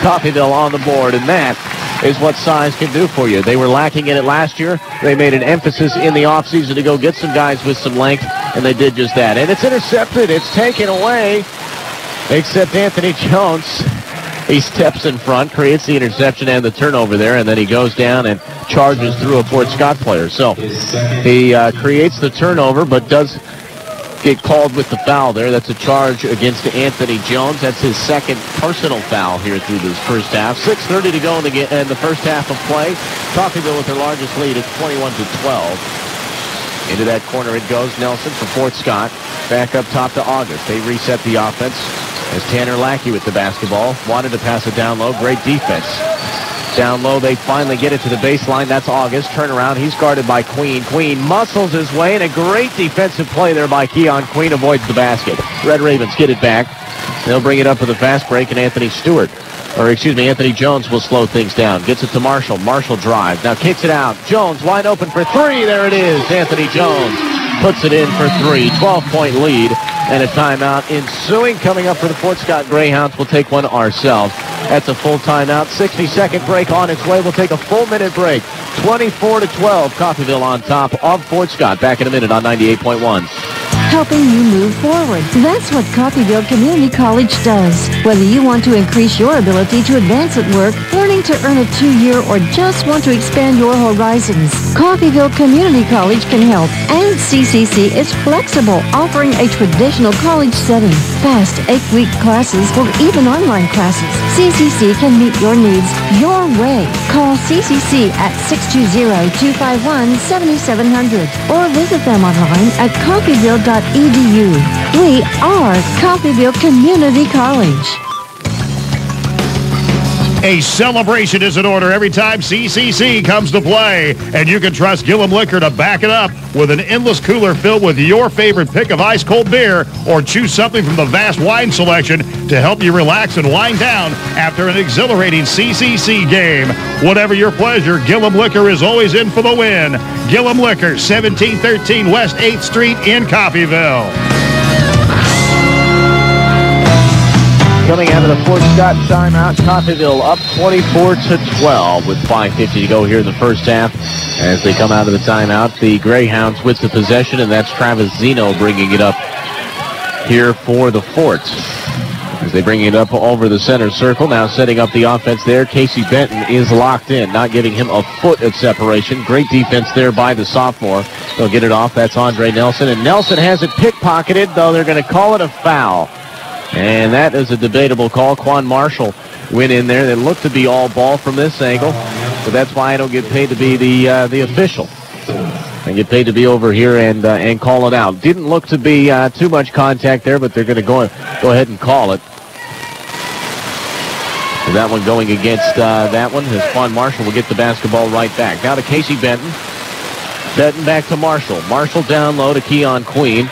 Coffeyville on the board, and that is what size can do for you. They were lacking in it last year. They made an emphasis in the offseason to go get some guys with some length, and they did just that. And it's intercepted. It's taken away, except Anthony Jones. He steps in front, creates the interception and the turnover there, and then he goes down and charges through a Fort Scott player. So he creates the turnover, but does get called with the foul there. That's a charge against Anthony Jones. That's his second personal foul here through this first half. 6:30 to go in the first half of play. Coffeyville with their largest lead. It's 21-12. Into that corner it goes. Nelson for Fort Scott. Back up top to August. They reset the offense as Tanner Lackey with the basketball. Wanted to pass it down low. Great defense. Down low, they finally get it to the baseline. That's August. Turnaround. He's guarded by Queen. Queen muscles his way, and a great defensive play there by Keon Queen. Avoids the basket. Red Ravens get it back. They'll bring it up with a fast break, and Anthony Jones will slow things down. Gets it to Marshall. Marshall drives. Now kicks it out. Jones wide open for three. There it is. Anthony Jones puts it in for three. 12-point lead, and a timeout ensuing. Coming up for the Fort Scott Greyhounds. We'll take one ourselves. That's a full timeout. 60-second break on its way. We'll take a full minute break. 24-12. Coffeyville on top of Fort Scott. Back in a minute on 98.1. Helping you move forward. That's what Coffeyville Community College does. Whether you want to increase your ability to advance at work, learning to earn a 2-year, or just want to expand your horizons, Coffeyville Community College can help. And CCC is flexible, offering a traditional college setting. Fast 8-week classes or even online classes. CCC can meet your needs your way. Call CCC at 620-251-7700 or visit them online at coffeyville.edu. We are Coffeyville Community College. A celebration is in order every time CCC comes to play, and you can trust Gillum Liquor to back it up with an endless cooler filled with your favorite pick of ice-cold beer, or choose something from the vast wine selection to help you relax and wind down after an exhilarating CCC game. Whatever your pleasure, Gillum Liquor is always in for the win. Gillum Liquor, 1713 West 8th Street in Coffeyville. Coming out of the Fort Scott timeout, Coffeyville up 24-12 with 5:50 to go here in the first half. As they come out of the timeout, the Greyhounds with the possession, and that's Travis Zeno bringing it up here for the Forts. As they bring it up over the center circle, now setting up the offense there. Casey Benton is locked in, not giving him a foot of separation. Great defense there by the sophomore. They'll get it off. That's Andre Nelson. And Nelson has it pickpocketed, though they're going to call it a foul. And that is a debatable call. Quan Marshall went in there. That looked to be all ball from this angle. But that's why I don't get paid to be the official. I get paid to be over here and call it out. Didn't look to be too much contact there, but they're going to go ahead and call it. And that one going against that one as Quan Marshall will get the basketball right back. Now to Casey Benton. Benton back to Marshall. Marshall down low to Keon Queen.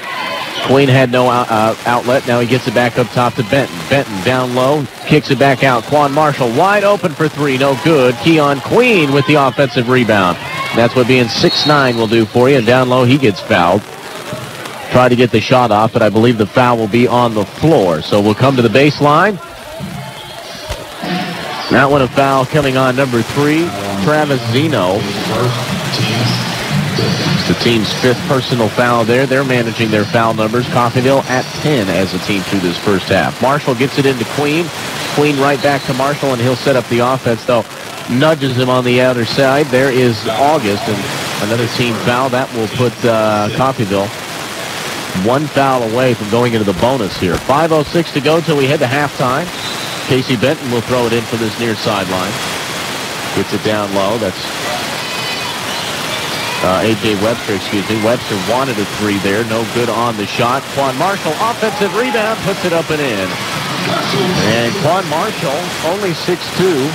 Queen had no outlet. Now he gets it back up top to Benton. Benton down low, kicks it back out. Quan Marshall wide open for three. No good. Keon Queen with the offensive rebound. That's what being 6'9" will do for you. And down low, he gets fouled. Tried to get the shot off, but I believe the foul will be on the floor. So we'll come to the baseline. That one a foul coming on number 3, Travis Zeno. It's the team's 5th personal foul there. They're managing their foul numbers. Coffeyville at 10 as a team through this first half. Marshall gets it into Queen. Queen right back to Marshall, and he'll set up the offense, though. Nudges him on the outer side. There is August, and another team foul. That will put Coffeyville 1 foul away from going into the bonus here. 5:06 to go till we head to halftime. Casey Benton will throw it in from this near sideline. Gets it down low. That's A.J. Webster, Webster wanted a 3 there. No good on the shot. Quan Marshall, offensive rebound, puts it up and in. And Quan Marshall, only 6'2",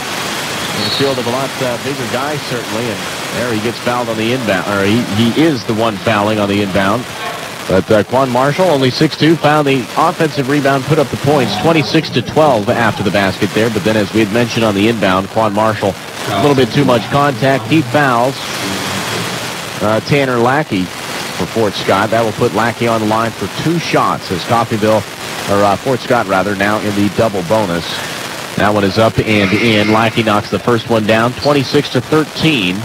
in the field of a lot bigger guys, certainly. And there he gets fouled on the inbound. Or he is the one fouling on the inbound. But Quan Marshall, only 6'2", found the offensive rebound, put up the points, 26-12 after the basket there. But then, as we had mentioned on the inbound, Quan Marshall, a little bit too much contact. He fouls Tanner Lackey for Fort Scott. That will put Lackey on the line for 2 shots as Coffeyville, or Fort Scott rather, now in the double bonus. That one is up and in. Lackey knocks the first one down, 26-13.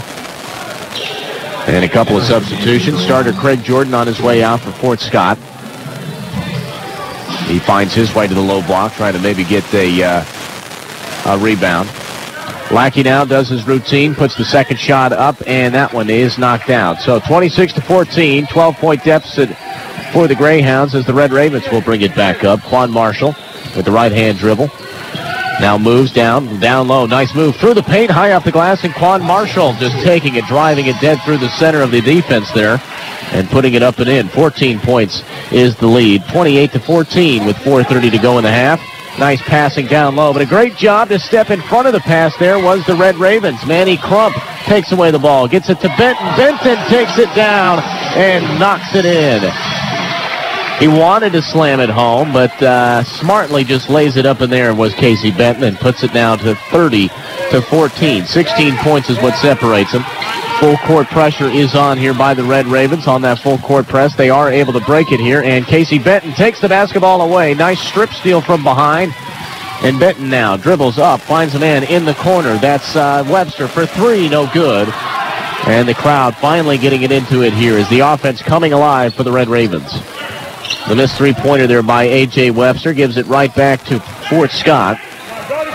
And a couple of substitutions. Starter Craig Jordan on his way out for Fort Scott. He finds his way to the low block, trying to maybe get a rebound. Lackey now does his routine, puts the second shot up, and that one is knocked out. So 26-14, 12-point deficit for the Greyhounds as the Red Ravens will bring it back up. Quan Marshall with the right-hand dribble. Now moves down low. Nice move through the paint, high off the glass, and Quan Marshall just taking it, driving it dead through the center of the defense there and putting it up and in. 14 points is the lead. 28-14 with 4:30 to go in the half. Nice passing down low, but a great job to step in front of the pass there was the Red Ravens. Manny Crump takes away the ball, gets it to Benton. Benton takes it down and knocks it in. He wanted to slam it home, but smartly just lays it up in there, was Casey Benton, and puts it down to 30-14. 16 points is what separates them. Full court pressure is on here by the Red Ravens. On that full court press, they are able to break it here, and Casey Benton takes the basketball away. Nice strip steal from behind. And Benton now dribbles up, finds a man in the corner. That's Webster for 3, no good. And the crowd finally getting it into it here as the offense coming alive for the Red Ravens. The missed 3-pointer there by A.J. Webster gives it right back to Fort Scott.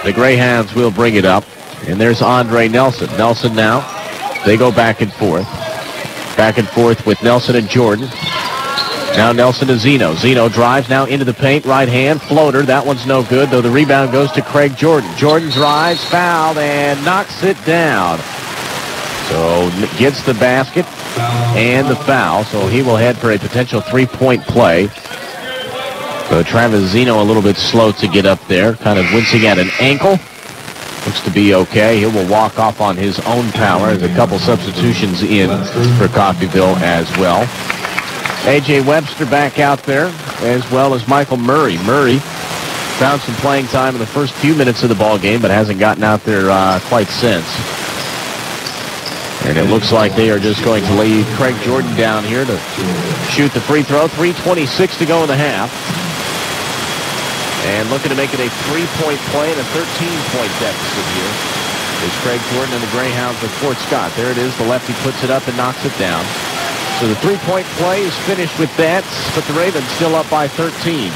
The Greyhounds will bring it up. And there's Andre Nelson. Nelson now. They go back and forth. Back and forth with Nelson and Jordan. Now Nelson to Zeno. Zeno drives now into the paint. Right hand floater. That one's no good, though the rebound goes to Craig Jordan. Jordan drives, fouled, and knocks it down. So gets the basket and the foul, so he will head for a potential 3-point play. So Travis Zeno a little bit slow to get up there, kind of wincing at an ankle. Looks to be okay. He will walk off on his own power. There's a couple substitutions in for Coffeyville as well. A.J. Webster back out there, as well as Michael Murray. Murray found some playing time in the first few minutes of the ball game, but hasn't gotten out there quite since. And it looks like they are just going to leave Craig Jordan down here to shoot the free throw. 3:26 to go in the half. And looking to make it a 3-point play and a 13-point deficit here is Craig Jordan and the Greyhounds with Fort Scott. There it is. The lefty puts it up and knocks it down. So the 3-point play is finished with that, but the Ravens still up by 13.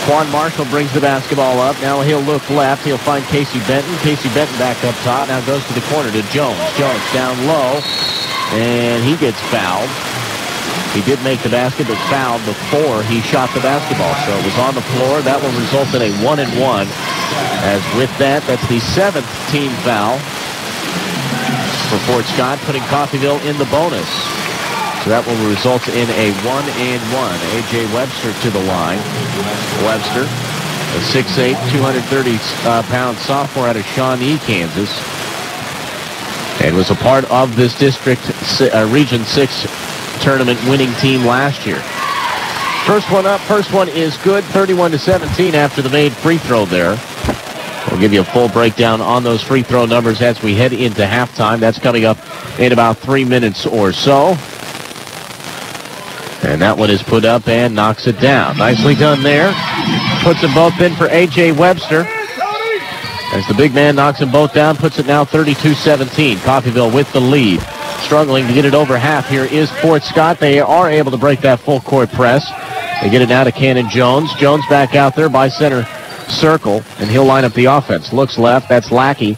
Quan Marshall brings the basketball up. Now he'll look left. He'll find Casey Benton. Casey Benton back up top. Now goes to the corner to Jones. Jones down low, and he gets fouled. He did make the basket, but fouled before he shot the basketball. So it was on the floor. That will result in a 1-and-1. As with that, that's the 7th team foul for Fort Scott, putting Coffeyville in the bonus. So that will result in a 1-and-1. A.J. Webster to the line. Webster, a 6'8", 230-pound sophomore out of Shawnee, Kansas, and was a part of this District Region 6 tournament winning team last year. First one up. First one is good. 31-17 after the made free throw there. We'll give you a full breakdown on those free throw numbers as we head into halftime. That's coming up in about 3 minutes or so. And that one is put up and knocks it down. Nicely done there. Puts them both in for A.J. Webster. As the big man knocks them both down, puts it now 32-17. Coffeyville with the lead. Struggling to get it over half here is Fort Scott. They are able to break that full court press. They get it now to Cannon Jones. Jones back out there by center circle, and he'll line up the offense. Looks left. That's Lackey.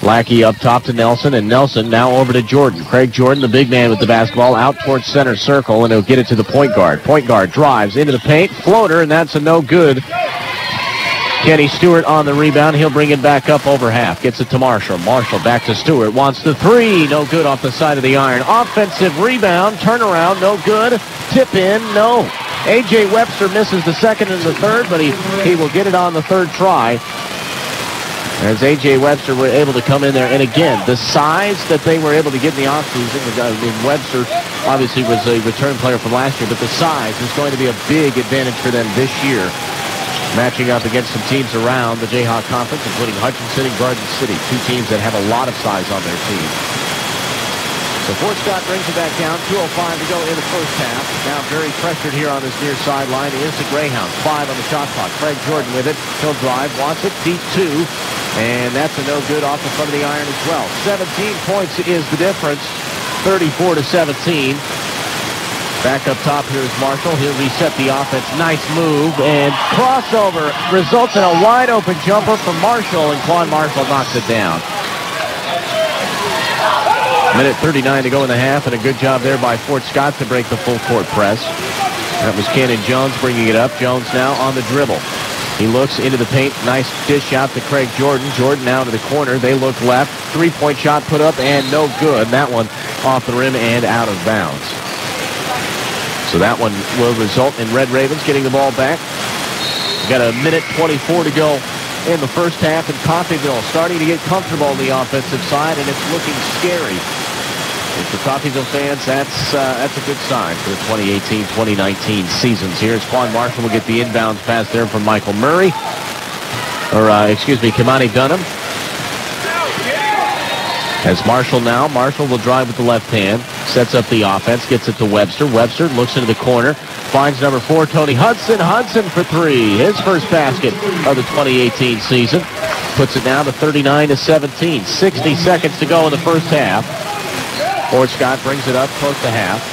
Lackey up top to Nelson, and Nelson now over to Jordan. Craig Jordan, the big man with the basketball, out towards center circle, and he'll get it to the point guard. Point guard drives into the paint. Floater, and that's a no good. Kenny Stewart on the rebound. He'll bring it back up over half. Gets it to Marshall. Marshall back to Stewart. Wants the three. No good off the side of the iron. Offensive rebound. Turnaround. No good. Tip in. No. A.J. Webster misses the second and the third, but he will get it on the third try. As A.J. Webster were able to come in there. And again, the size that they were able to get in the offseason, Webster obviously was a return player from last year, but the size is going to be a big advantage for them this year, matching up against some teams around the Jayhawk Conference, including Hutchinson and Garden City, two teams that have a lot of size on their team. So Fort Scott brings it back down. 2:05 to go in the first half. Now very pressured here on this near sideline is the Greyhounds. 5 on the shot clock. Craig Jordan with it. He'll drive. Wants it. Deep 2. And that's a no good off the front of the iron as well. 17 points is the difference. 34-17. Back up top here is Marshall. He'll reset the offense. Nice move. And crossover results in a wide open jumper from Marshall. And Quan Marshall knocks it down. Minute 39 to go in the half, and a good job there by Fort Scott to break the full court press. That was Cannon Jones bringing it up. Jones now on the dribble. He looks into the paint. Nice dish out to Craig Jordan. Jordan now to the corner. They look left. Three-point shot put up and no good. That one off the rim and out of bounds. So that one will result in Red Ravens getting the ball back. We've got a minute 24 to go in the first half, and Coffeyville starting to get comfortable on the offensive side, and it's looking scary. And for Coffeyville fans, that's a good sign for the 2018-2019 seasons here. As Quan Marshall will get the inbounds pass there from Michael Murray, Kimani Dunham. As Marshall will drive with the left hand, sets up the offense, gets it to Webster. Webster looks into the corner, finds number 4, Tony Hudson. Hudson for 3. His first basket of the 2018 season. Puts it now to 39-17. 60 seconds to go in the first half. Fort Scott brings it up close to half.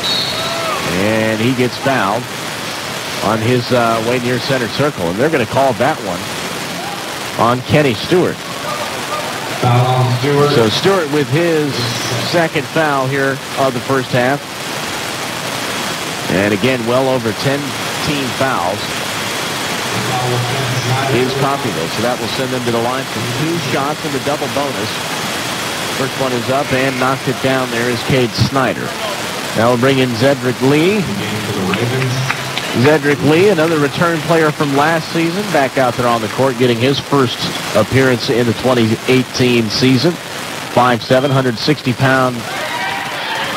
And he gets fouled on his way near center circle. And they're going to call that one on Kenny Stewart. So Stewart with his second foul here of the first half. And again, well over 10 team fouls is Coffeyville. So that will send them to the line for 2 shots in the double bonus. First one is up and knocked it down. There is Cade Snyder. Now we'll bring in Zedrick Lee. Zedrick Lee, another return player from last season, back out there on the court, getting his first appearance in the 2018 season. 5'7", 160-pound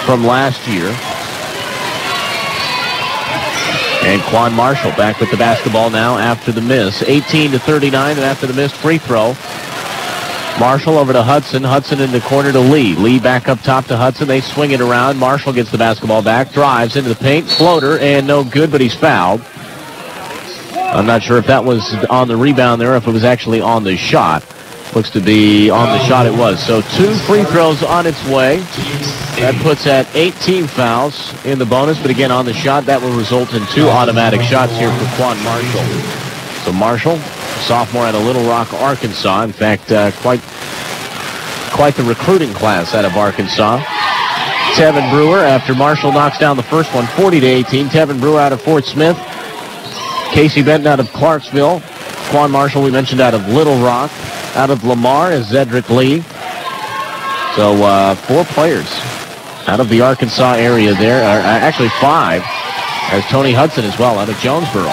from last year. And Quan Marshall back with the basketball now after the miss. 18-39, and after the missed free throw, Marshall over to Hudson. Hudson in the corner to Lee. Lee back up top to Hudson. They swing it around. Marshall gets the basketball back, drives into the paint, floater, and no good, but he's fouled. I'm not sure if that was on the rebound there or if it was actually on the shot. Looks to be on the shot. It was. So 2 free throws on its way. That puts at 18 fouls in the bonus. But again, on the shot, that will result in 2 automatic shots here for Quan Marshall. So Marshall, sophomore out of Little Rock, Arkansas. In fact, quite the recruiting class out of Arkansas. Tevin Brewer, after Marshall knocks down the first one, 40-18. Tevin Brewer out of Fort Smith. Casey Benton out of Clarksville. Quan Marshall, we mentioned, out of Little Rock. Out of Lamar is Zedrick Lee. So 4 players out of the Arkansas area there. Actually 5, as Tony Hudson as well out of Jonesboro.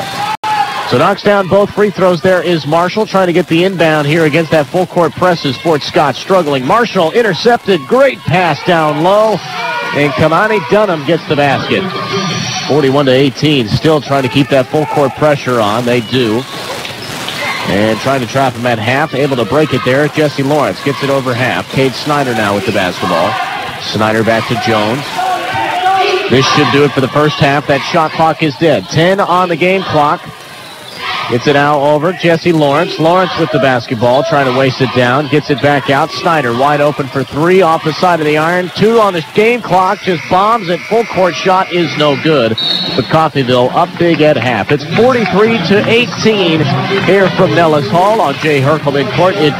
So knocks down both free throws there is Marshall, trying to get the inbound here against that full court press is Fort Scott struggling. Marshall intercepted. Great pass down low. And Kamani Dunham gets the basket. 41-18. Still trying to keep that full court pressure on. They do. And trying to trap him at half. Able to break it there. Jesse Lawrence gets it over half. Cade Snyder now with the basketball. Snyder back to Jones. This should do it for the first half. That shot clock is dead. 10 on the game clock. Gets it now over. Jesse Lawrence. Lawrence with the basketball. Trying to waste it down. Gets it back out. Snyder wide open for 3 off the side of the iron. 2 on the game clock. Just bombs it. Full court shot is no good. But Coffeyville up big at half. It's 43-18 here from Nellis Hall on Jay Herkelman court. It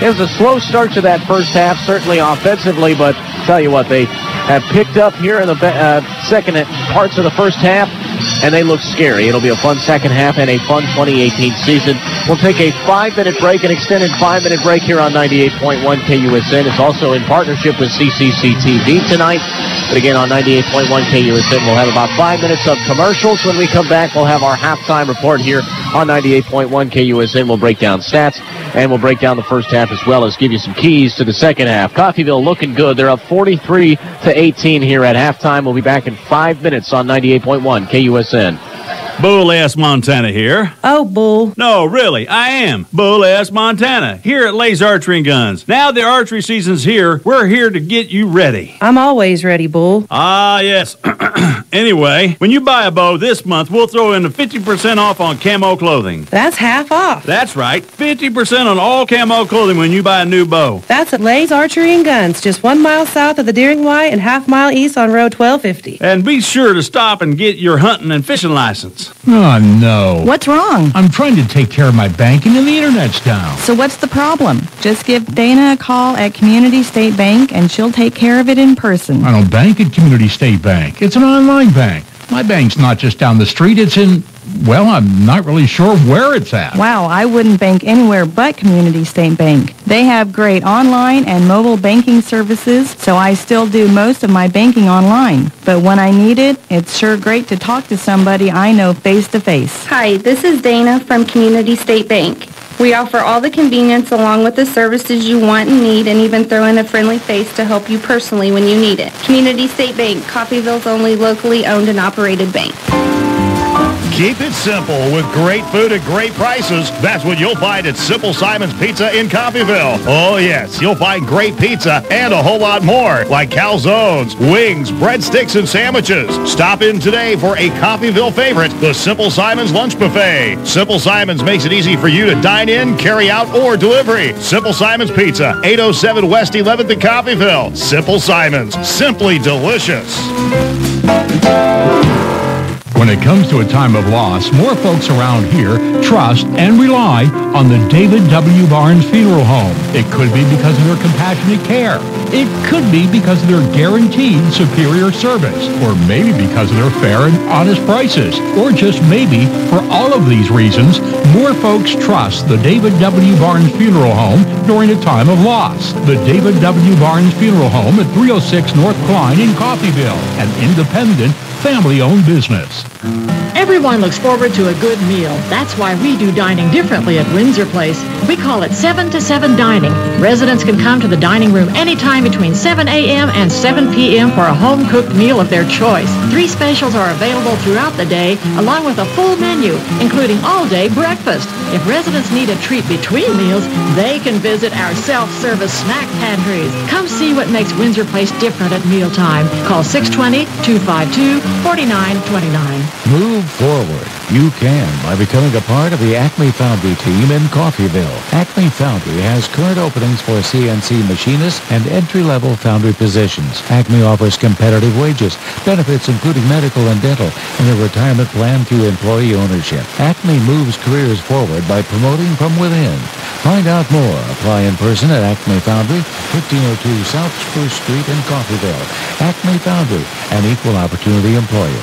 was a slow start to that first half, certainly offensively, but tell you what, they have picked up here in the second parts of the first half, and they look scary. It'll be a fun second half and a fun 2018 season. We'll take a 5-minute break, an extended 5-minute break here on 98.1 KUSN. It's also in partnership with CCC TV tonight. But again, on 98.1 KUSN, we'll have about 5 minutes of commercials. When we come back, we'll have our halftime report here on 98.1 KUSN. We'll break down stats, and we'll break down the first half as well as give you some keys to the second half. Coffeyville looking good. They're up 43-18 here at halftime. We'll be back in 5 minutes on 98.1 KUSN. Bull S. Montana here. Oh, Bull. No, really, I am. Bull S. Montana, here at Lay's Archery and Guns. Now the archery season's here. We're here to get you ready. I'm always ready, Bull. Ah, yes. Anyway, when you buy a bow this month, we'll throw in a 50% off on camo clothing. That's half off. That's right. 50% on all camo clothing when you buy a new bow. That's at Lay's Archery and Guns, just 1 mile south of the Deering Y and half mile east on Road 1250. And be sure to stop and get your hunting and fishing license. Oh, no. What's wrong? I'm trying to take care of my banking and the internet's down. So what's the problem? Just give Dana a call at Community State Bank and she'll take care of it in person. I don't bank at Community State Bank. It's an online bank. My bank's not just down the street. It's in, well, I'm not really sure where it's at. Wow, I wouldn't bank anywhere but Community State Bank. They have great online and mobile banking services, so I still do most of my banking online. But when I need it, it's sure great to talk to somebody I know face-to-face. Hi, this is Dana from Community State Bank. We offer all the convenience along with the services you want and need, and even throw in a friendly face to help you personally when you need it. Community State Bank, Coffeyville's only locally owned and operated bank. Keep it simple with great food at great prices. That's what you'll find at Simple Simon's Pizza in Coffeyville. Oh, yes, you'll find great pizza and a whole lot more, like calzones, wings, breadsticks, and sandwiches. Stop in today for a Coffeyville favorite, the Simple Simon's Lunch Buffet. Simple Simon's makes it easy for you to dine in, carry out, or delivery. Simple Simon's Pizza, 807 West 11th in Coffeyville. Simple Simon's, simply delicious. When it comes to a time of loss, more folks around here trust and rely on the David W. Barnes Funeral Home. It could be because of their compassionate care. It could be because of their guaranteed superior service. Or maybe because of their fair and honest prices. Or just maybe, for all of these reasons, more folks trust the David W. Barnes Funeral Home during a time of loss. The David W. Barnes Funeral Home at 306 North Klein in Coffeyville, an independent, family-owned business. Everyone looks forward to a good meal. That's why we do dining differently at Windsor Place. We call it 7 to 7 dining. Residents can come to the dining room anytime between 7 a.m. and 7 p.m. for a home-cooked meal of their choice. 3 specials are available throughout the day, along with a full menu, including all-day breakfast. If residents need a treat between meals, they can visit our self-service snack pantries. Come see what makes Windsor Place different at mealtime. Call 620-252-4929. Move forward. You can by becoming a part of the Acme Foundry team in Coffeyville. Acme Foundry has current openings for CNC machinists and entry-level foundry positions. Acme offers competitive wages, benefits including medical and dental, and a retirement plan through employee ownership. Acme moves careers forward by promoting from within. Find out more. Apply in person at Acme Foundry, 1502 South Spruce Street in Coffeyville. Acme Foundry, an equal opportunity employer.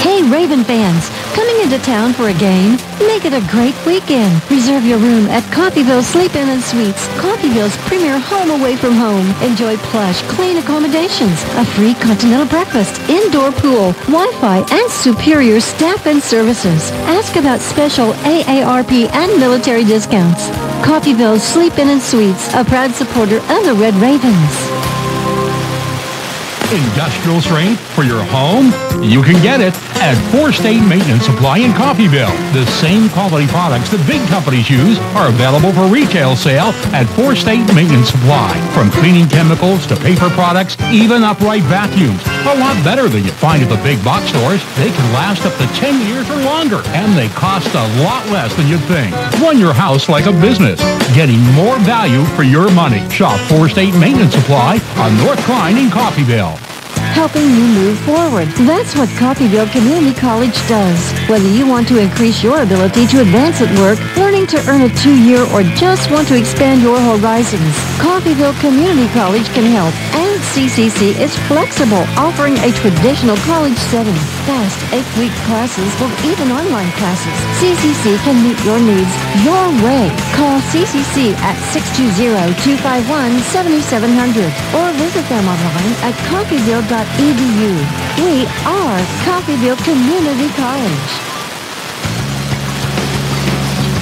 Hey, Raven fans, coming into town for a game? Make it a great weekend. Reserve your room at Coffeyville Sleep-In and Suites, Coffeyville's premier home away from home. Enjoy plush, clean accommodations, a free continental breakfast, indoor pool, Wi-Fi, and superior staff and services. Ask about special AARP and military discounts. Coffeyville Sleep-In and Suites, a proud supporter of the Red Ravens. Industrial strength for your home? You can get it at 4-State Maintenance Supply in Coffeyville. The same quality products that big companies use are available for retail sale at 4-State Maintenance Supply. From cleaning chemicals to paper products, even upright vacuums. A lot better than you find at the big box stores. They can last up to 10 years or longer, and they cost a lot less than you'd think. Run your house like a business, getting more value for your money. Shop 4-State Maintenance Supply on North Klein in Coffeyville. Helping you move forward. That's what Coffeyville Community College does. Whether you want to increase your ability to advance at work, learning to earn a 2-year, or just want to expand your horizons, Coffeyville Community College can help. And CCC is flexible, offering a traditional college setting. Fast 8-week classes or even online classes. CCC can meet your needs your way. Call CCC at 620-251-7700 or visit them online at coffeyville.edu. We are Coffeyville Community College.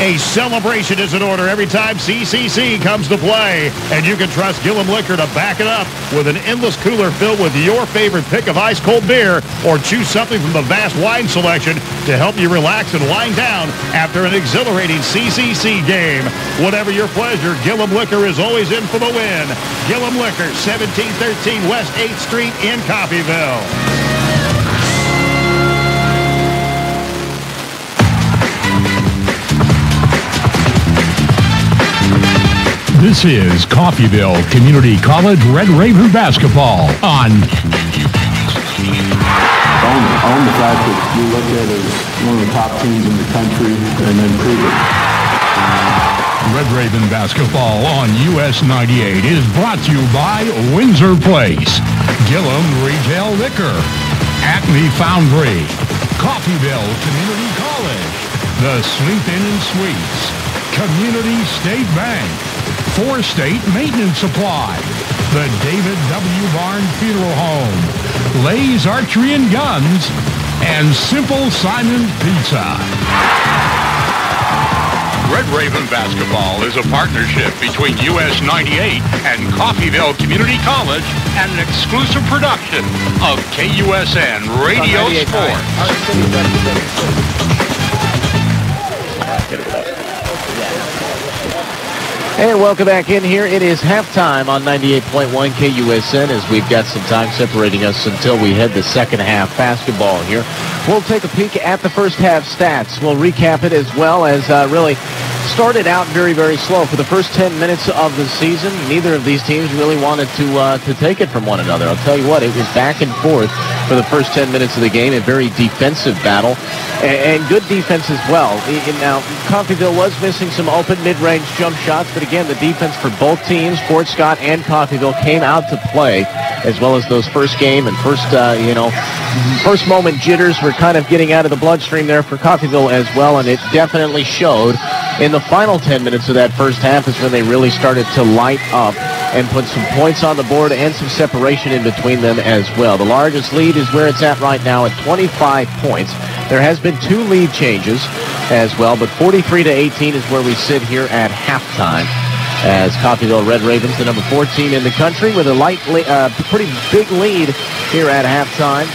A celebration is in order every time CCC comes to play, and you can trust Gillum Liquor to back it up with an endless cooler filled with your favorite pick of ice-cold beer, or choose something from the vast wine selection to help you relax and wind down after an exhilarating CCC game. Whatever your pleasure, Gillum Liquor is always in for the win. Gillum Liquor, 1713 West 8th Street in Coffeyville. This is Coffeyville Community College Red Raven basketball on. Own the fact that we look at as one of the top teams in the country and then prove it. Red Raven basketball on US 98 is brought to you by Windsor Place, Gillum Retail Liquor, Acme Foundry, Coffeyville Community College, the Sleep-In and Suites, Community State Bank, 4-State Maintenance Supply, the David W. Barnes Funeral Home, Lay's Archery and Guns, and Simple Simon's Pizza. Red Raven Basketball is a partnership between US 98 and Coffeyville Community College and an exclusive production of KUSN Radio Sport. And welcome back in here. It is halftime on 98.1 KUSN as we've got some time separating us until we head the second half basketball here. We'll take a peek at the first half stats. We'll recap it as well as really started out very, very slow. For the first 10 minutes of the season, neither of these teams really wanted to take it from one another. I'll tell you what, it was back and forth for the first 10 minutes of the game, a very defensive battle, and good defense as well. Now, Coffeyville was missing some open mid-range jump shots, but again, the defense for both teams, Fort Scott and Coffeyville, came out to play, as well as those first game and first moment jitters were kind of getting out of the bloodstream there for Coffeyville as well, and it definitely showed. In the final 10 minutes of that first half is when they really started to light up and put some points on the board and some separation in between them as well. The largest lead is where it's at right now at 25 points. There has been 2 lead changes as well, but 43-18 is where we sit here at halftime, as Coffeyville Red Ravens, the number 14 in the country, with a pretty big lead here at halftime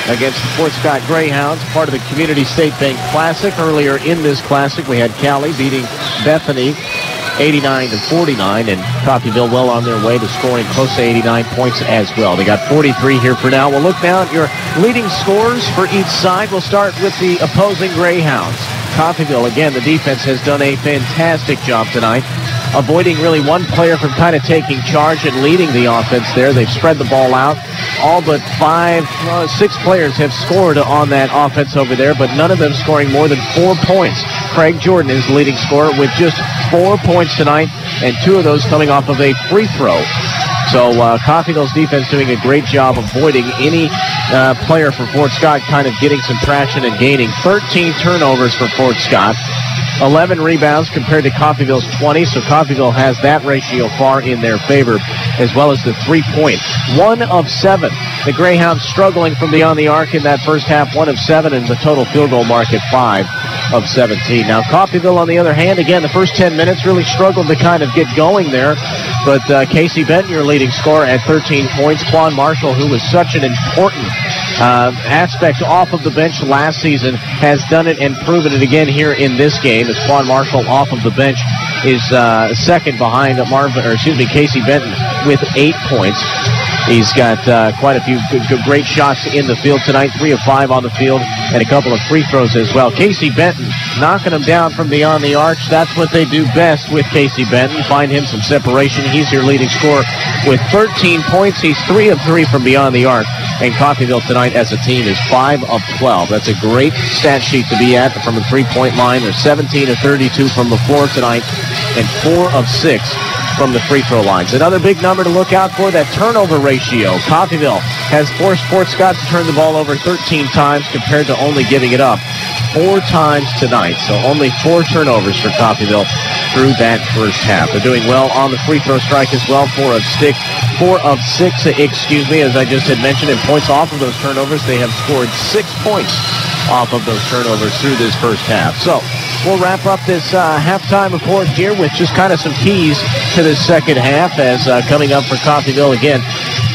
against the Fort Scott Greyhounds, part of the Community State Bank Classic. Earlier in this classic, we had Cali beating Bethany 89-49, and Coffeyville well on their way to scoring close to 89 points as well. They got 43 here for now. We'll look now at your leading scores for each side. We'll start with the opposing Greyhounds. Coffeyville, again, the defense has done a fantastic job tonight, avoiding really one player from kind of taking charge and leading the offense there. They've spread the ball out. All but 6 players have scored on that offense over there, but none of them scoring more than 4 points. Craig Jordan is the leading scorer with just 4 points tonight, and 2 of those coming off of a free throw. So Coffeyville's defense doing a great job avoiding any player for Fort Scott kind of getting some traction and gaining. 13 turnovers for Fort Scott. 11 rebounds compared to Coffeyville's 20, so Coffeyville has that ratio far in their favor, as well as the 3-point. 1 of 7. The Greyhounds struggling from beyond the arc in that first half, 1 of 7, and the total field goal mark at 5 of 17. Now Coffeyville, on the other hand, again, the first 10 minutes really struggled to kind of get going there, but Casey Benton, your leading scorer, at 13 points. Quan Marshall, who was such an important aspect off of the bench last season, has done it and proven it again here in this game, as Quan Marshall off of the bench is second behind Casey Benton with 8 points. He's got quite a few great shots in the field tonight, 3 of 5 on the field, and a couple of free throws as well. Casey Benton knocking him down from beyond the arch. That's what they do best with Casey Benton. Find him some separation. He's your leading scorer with 13 points. He's 3 of 3 from beyond the arc. And Coffeyville tonight as a team is 5 of 12. That's a great stat sheet to be at from the three-point line. They're 17 of 32 from the floor tonight and 4 of 6 from the free throw lines. Another big number to look out for, that turnover ratio. Coffeyville has forced Fort Scott to turn the ball over 13 times compared to only giving it up 4 times tonight. So only 4 turnovers for Coffeyville through that first half. They're doing well on the free throw strike as well. 4 of 6, as I just had mentioned, and points off of those turnovers. They have scored 6 points off of those turnovers through this first half. So we'll wrap up this halftime report here with just kind of some keys to this second half as coming up for Coffeyville again.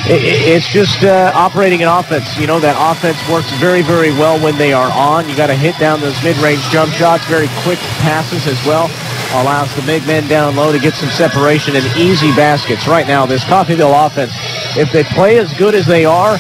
It's just operating an offense. You know, that offense works very, very well when they are on. You got to hit down those mid-range jump shots, very quick passes as well. Allows the big men down low to get some separation and easy baskets. Right now, this Coffeyville offense, if they play as good as they are,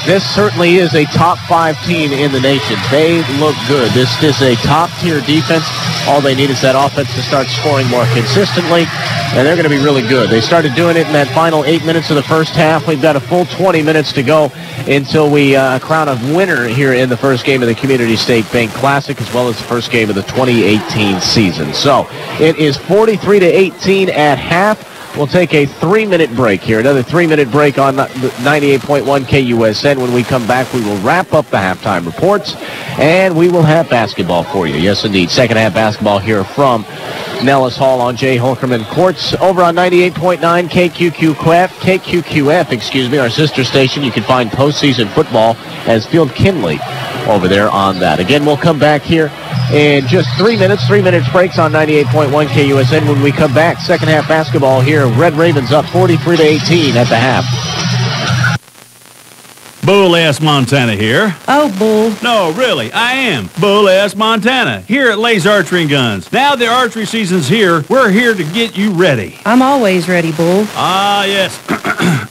this certainly is a top 5 team in the nation. They look good. This is a top-tier defense. All they need is that offense to start scoring more consistently, and they're going to be really good. They started doing it in that final 8 minutes of the first half. We've got a full 20 minutes to go until we crown a winner here in the first game of the Community State Bank Classic, as well as the first game of the 2018 season. So it is 43-18 at half. We'll take a 3-minute break here. Another 3-minute break on 98.1 KUSN. When we come back, we will wrap up the halftime reports, and we will have basketball for you. Yes, indeed. Second half basketball here from Nellis Hall on Jay Holkerman Courts. Over on 98.9 KQQF, our sister station. You can find postseason football as Field Kinley over there on that. Again, we'll come back here in just 3 minutes. 3 minutes breaks on 98.1 KUSN. When we come back, second half basketball here. Red Ravens up 43-18 at the half. Bull S. Montana here. Oh, Bull. No, really, I am Bull S. Montana here at Lay's Archery and Guns. Now the archery season's here, we're here to get you ready. I'm always ready, Bull. Ah, yes.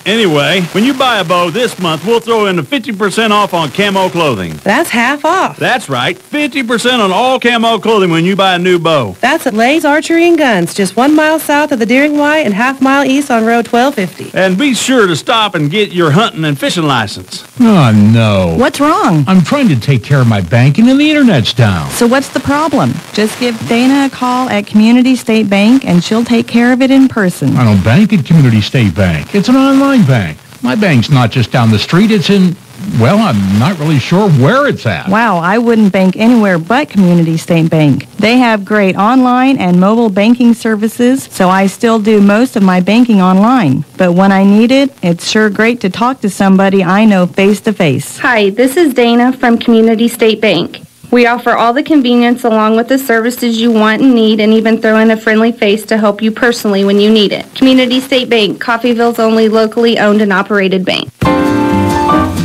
Anyway, when you buy a bow this month, we'll throw in a 50% off on camo clothing. That's half off. That's right, 50% on all camo clothing when you buy a new bow. That's at Lay's Archery and Guns, just 1 mile south of the Deering Y and half mile east on Road 1250. And be sure to stop and get your hunting and fishing license. Oh, no. What's wrong? I'm trying to take care of my banking and the internet's down. So what's the problem? Just give Dana a call at Community State Bank and she'll take care of it in person. I don't bank at Community State Bank. It's an online bank. My bank's not just down the street. It's in, well, I'm not really sure where it's at. Wow, I wouldn't bank anywhere but Community State Bank. They have great online and mobile banking services, so I still do most of my banking online. But when I need it, it's sure great to talk to somebody I know face-to-face. Hi, this is Dana from Community State Bank. We offer all the convenience along with the services you want and need, and even throw in a friendly face to help you personally when you need it. Community State Bank, Coffeyville's only locally owned and operated bank.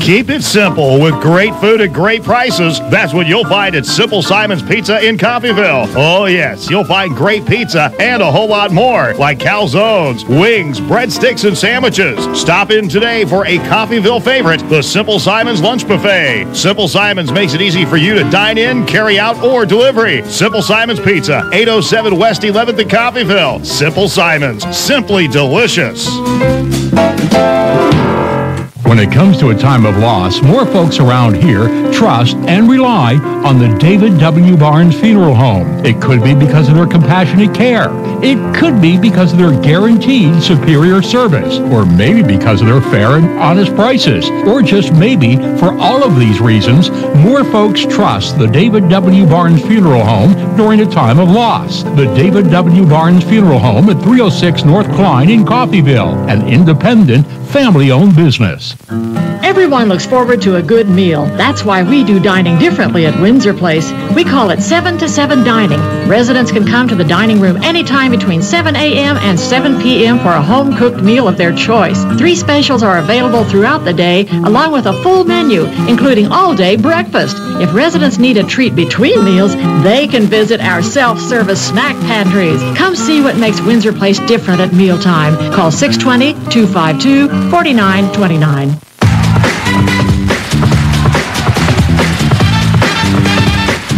Keep it simple with great food at great prices. That's what you'll find at Simple Simon's Pizza in Coffeyville. Oh, yes, you'll find great pizza and a whole lot more, like calzones, wings, breadsticks, and sandwiches. Stop in today for a Coffeyville favorite, the Simple Simon's Lunch Buffet. Simple Simon's makes it easy for you to dine in, carry out, or delivery. Simple Simon's Pizza, 807 West 11th in Coffeyville. Simple Simon's, simply delicious. When it comes to a time of loss, more folks around here trust and rely on the David W. Barnes Funeral Home. It could be because of their compassionate care. It could be because of their guaranteed superior service, or maybe because of their fair and honest prices, or just maybe for all of these reasons, more folks trust the David W. Barnes Funeral Home during a time of loss. The David W. Barnes Funeral Home at 306 North Klein in Coffeyville, an independent, family-owned business. Everyone looks forward to a good meal. That's why we do dining differently at Windsor Place. We call it 7 to 7 dining. Residents can come to the dining room anytime between 7 a.m. and 7 p.m. for a home-cooked meal of their choice. 3 specials are available throughout the day, along with a full menu, including all-day breakfast. If residents need a treat between meals, they can visit our self-service snack pantries. Come see what makes Windsor Place different at mealtime. Call 620-252-4929.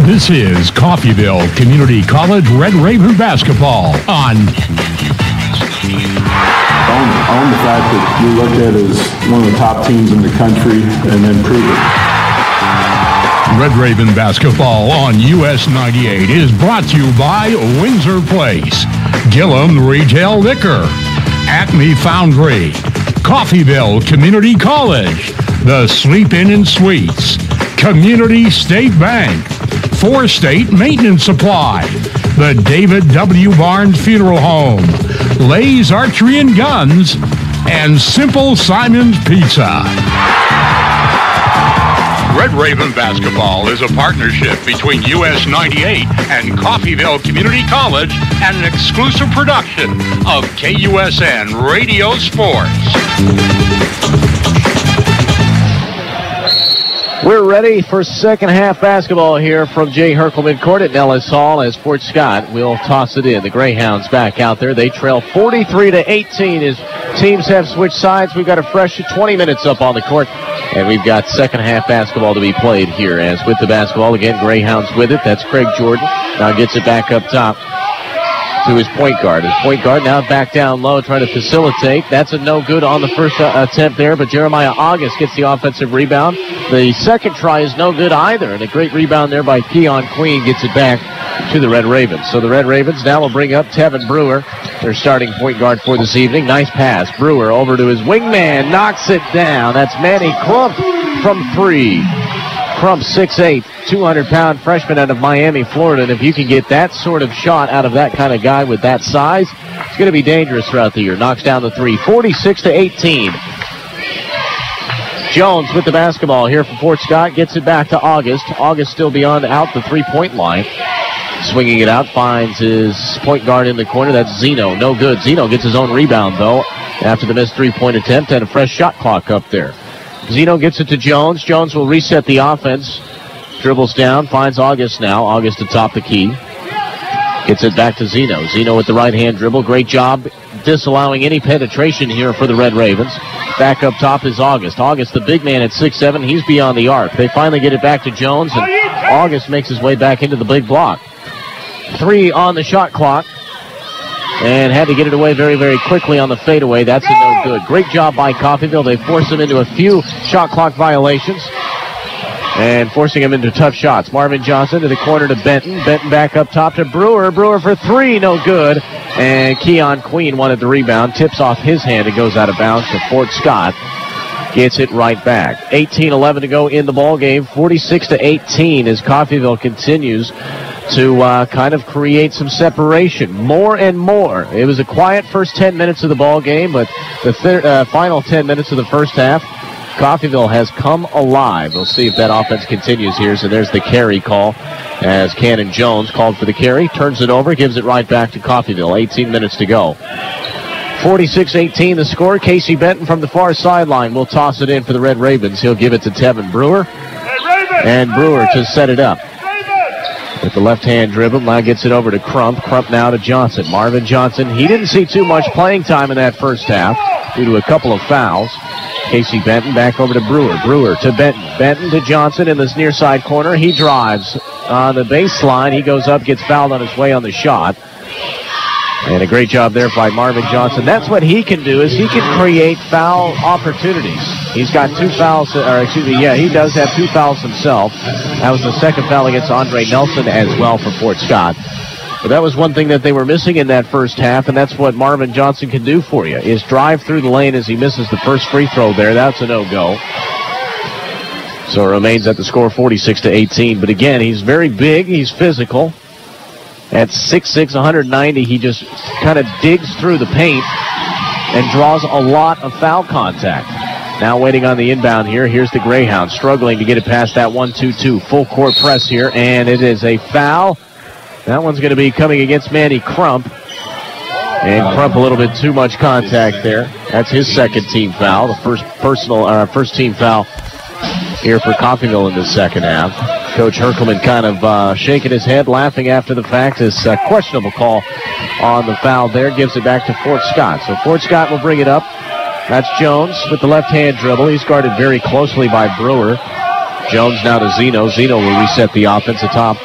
This is Coffeyville Community College Red Raven basketball on. I own the fact that we looked at as one of the top teams in the country and then prove it. Red Raven basketball on US 98 is brought to you by Windsor Place, Gillum Retail Liquor, Acme Foundry, Coffeyville Community College, the Sleep Inn and Suites, Community State Bank, 4 State Maintenance Supply, the David W. Barnes Funeral Home, Lay's Archery and Guns, and Simple Simon's Pizza. Red Raven Basketball is a partnership between US 98 and Coffeyville Community College and an exclusive production of KUSN Radio Sports. We're ready for second half basketball here from Jay Herkelman Court at Nellis Hall as Fort Scott will toss it in. The Greyhounds back out there. They trail 43-18 as teams have switched sides. We've got a fresh 20 minutes up on the court, and we've got second half basketball to be played here. As with the basketball, again, Greyhounds with it. That's Craig Jordan. Now gets it back up top to his point guard. His point guard now back down low trying to facilitate. That's a no good on the first attempt there, but Jeremiah August gets the offensive rebound. The second try is no good either, and a great rebound there by Keon Queen gets it back to the Red Ravens. So the Red Ravens now will bring up Tevin Brewer, their starting point guard for this evening. Nice pass. Brewer over to his wingman, knocks it down. That's Manny Crump from 3. Crump 6'8", 200-pound freshman out of Miami, Florida. And if you can get that sort of shot out of that kind of guy with that size, it's going to be dangerous throughout the year. Knocks down the 3. 46-18. Jones with the basketball here for Fort Scott. Gets it back to August. August still beyond out the three-point line. Swinging it out, finds his point guard in the corner. That's Zeno. No good. Zeno gets his own rebound, though, after the missed three-point attempt and a fresh shot clock up there. Zeno gets it to Jones. Jones will reset the offense. Dribbles down, finds August now. August atop the key. Gets it back to Zeno. Zeno with the right-hand dribble. Great job disallowing any penetration here for the Red Ravens. Back up top is August. August, the big man at 6'7", he's beyond the arc. They finally get it back to Jones, and August makes his way back into the big block. 3 on the shot clock. And had to get it away very, very quickly on the fadeaway. That's a no good. Great job by Coffeyville. They forced him into a few shot clock violations and forcing him into tough shots. Marvin Johnson to the corner to Benton. Benton back up top to Brewer. Brewer for 3, no good. And Keon Queen wanted the rebound. Tips off his hand. It goes out of bounds to Fort Scott. Gets it right back. 18-11 to go in the ball game. 46-18 as Coffeyville continues to kind of create some separation more and more. It was a quiet first 10 minutes of the ball game, but the final 10 minutes of the first half, Coffeyville has come alive. We'll see if that offense continues here. So there's the carry call as Cannon Jones called for the carry, turns it over, gives it right back to Coffeyville. 18 minutes to go. 46-18 the score. Casey Benton from the far sideline will toss it in for the Red Ravens. He'll give it to Tevin Brewer. And Brewer to set it up. With the left-hand dribble, now gets it over to Crump. Crump now to Johnson. Marvin Johnson, he didn't see too much playing time in that first half due to a couple of fouls. Casey Benton back over to Brewer. Brewer to Benton. Benton to Johnson in this near side corner. He drives on the baseline. He goes up, gets fouled on his way on the shot. And a great job there by Marvin Johnson. That's what he can do, is he can create foul opportunities. He's got 2 fouls, he does have 2 fouls himself. That was the second foul against Andre Nelson as well for Fort Scott. But that was one thing that they were missing in that first half, and that's what Marvin Johnson can do for you, is drive through the lane as he misses the first free throw there. That's a no-go. So it remains at the score 46-18. But again, he's very big, he's physical. At 6'6", 190, he just kind of digs through the paint and draws a lot of foul contact. Now waiting on the inbound here. Here's the Greyhounds struggling to get it past that 1-2-2. Full court press here, and it is a foul. That one's going to be coming against Manny Crump. And Crump a little bit too much contact there. That's his second team foul. The first team foul here for Coffeyville in the second half. Coach Herkelman kind of shaking his head, laughing after the fact. This questionable call on the foul there gives it back to Fort Scott. So Fort Scott will bring it up. That's Jones with the left-hand dribble. He's guarded very closely by Brewer. Jones now to Zeno. Zeno will reset the offense atop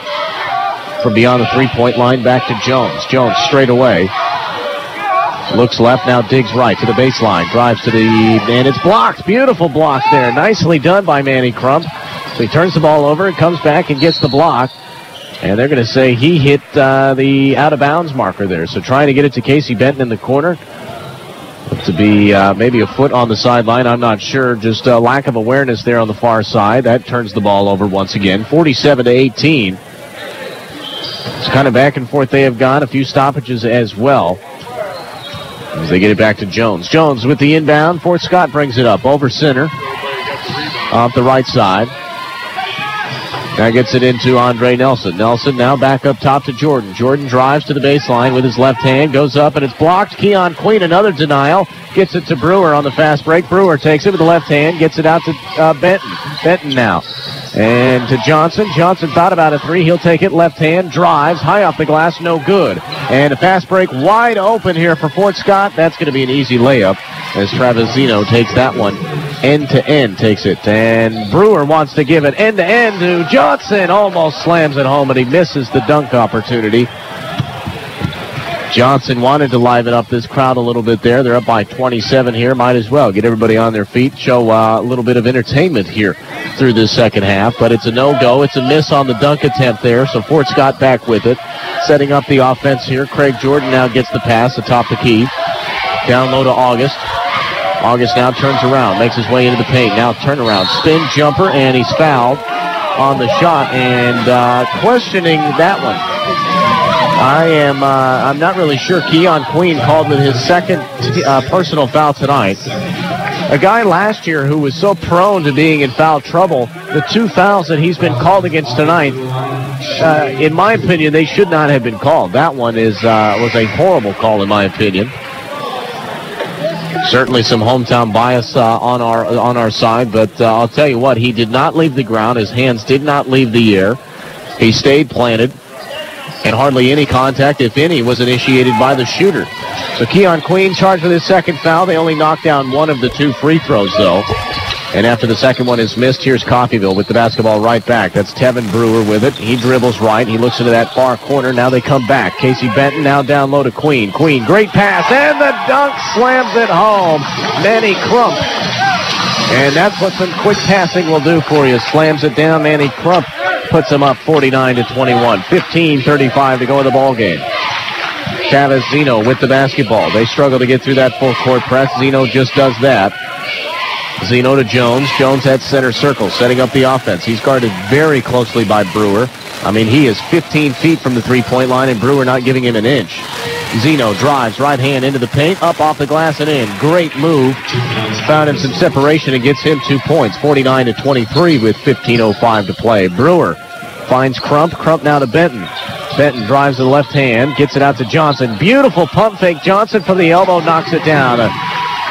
from beyond the three-point line back to Jones. Jones straight away. Looks left, now digs right to the baseline. Drives to and it's blocked. Beautiful block there. Nicely done by Manny Crump. So he turns the ball over and comes back and gets the block. And they're going to say he hit the out-of-bounds marker there. So trying to get it to Casey Benton in the corner. To be maybe a foot on the sideline, I'm not sure. Just a lack of awareness there on the far side. That turns the ball over once again. 47-18. It's kind of back and forth they have gone. A few stoppages as well. As they get it back to Jones. Jones with the inbound. Fort Scott brings it up over center. Off the right side. Now gets it into Andre Nelson. Nelson now back up top to Jordan. Jordan drives to the baseline with his left hand. Goes up and it's blocked. Keon Queen, another denial. Gets it to Brewer on the fast break. Brewer takes it with the left hand. Gets it out to Benton. Benton now. And to Johnson. Johnson thought about a three. He'll take it. Left hand. Drives. High off the glass. No good. And a fast break wide open here for Fort Scott. That's going to be an easy layup as Travis Zeno takes that one. End-to-end takes it. And Brewer wants to give it end-to-end to Johnson. Almost slams it home, but he misses the dunk opportunity. Johnson wanted to liven up this crowd a little bit there. They're up by 27 here. Might as well get everybody on their feet, show a little bit of entertainment here through this second half. But it's a no-go. It's a miss on the dunk attempt there, so Fort Scott back with it. Setting up the offense here. Craig Jordan now gets the pass atop the key. Down low to August. August now turns around, makes his way into the paint. Now turnaround, spin jumper, and he's fouled on the shot. And questioning that one. I'm not really sure. Keon Queen called with his second personal foul tonight. A guy last year who was so prone to being in foul trouble, the 2 fouls that he's been called against tonight, in my opinion, they should not have been called. That one was a horrible call, in my opinion. Certainly some hometown bias on our side, but I'll tell you what, he did not leave the ground. His hands did not leave the air. He stayed planted, and hardly any contact, if any, was initiated by the shooter. So Keon Queen charged with his second foul. They only knocked down one of the 2 free throws, though. And after the second one is missed, here's Coffeyville with the basketball right back. That's Tevin Brewer with it. He dribbles right. He looks into that far corner. Now they come back. Casey Benton now down low to Queen. Queen, great pass, and the dunk slams it home. Manny Crump. And that's what some quick passing will do for you. Slams it down. Manny Crump puts him up 49-21. 15:35 to go in the ball game. Travis Zeno with the basketball. They struggle to get through that full court press. Zeno just does that. Zeno to Jones. Jones at center circle, setting up the offense. He's guarded very closely by Brewer. I mean, he is 15 feet from the three-point line, and Brewer not giving him an inch. Zeno drives right hand into the paint, up off the glass and in. Great move. Found him some separation and gets him 2 points. 49-23 with 15:05 to play. Brewer finds Crump. Crump now to Benton. Benton drives to the left hand, gets it out to Johnson. Beautiful pump fake. Johnson from the elbow knocks it down. An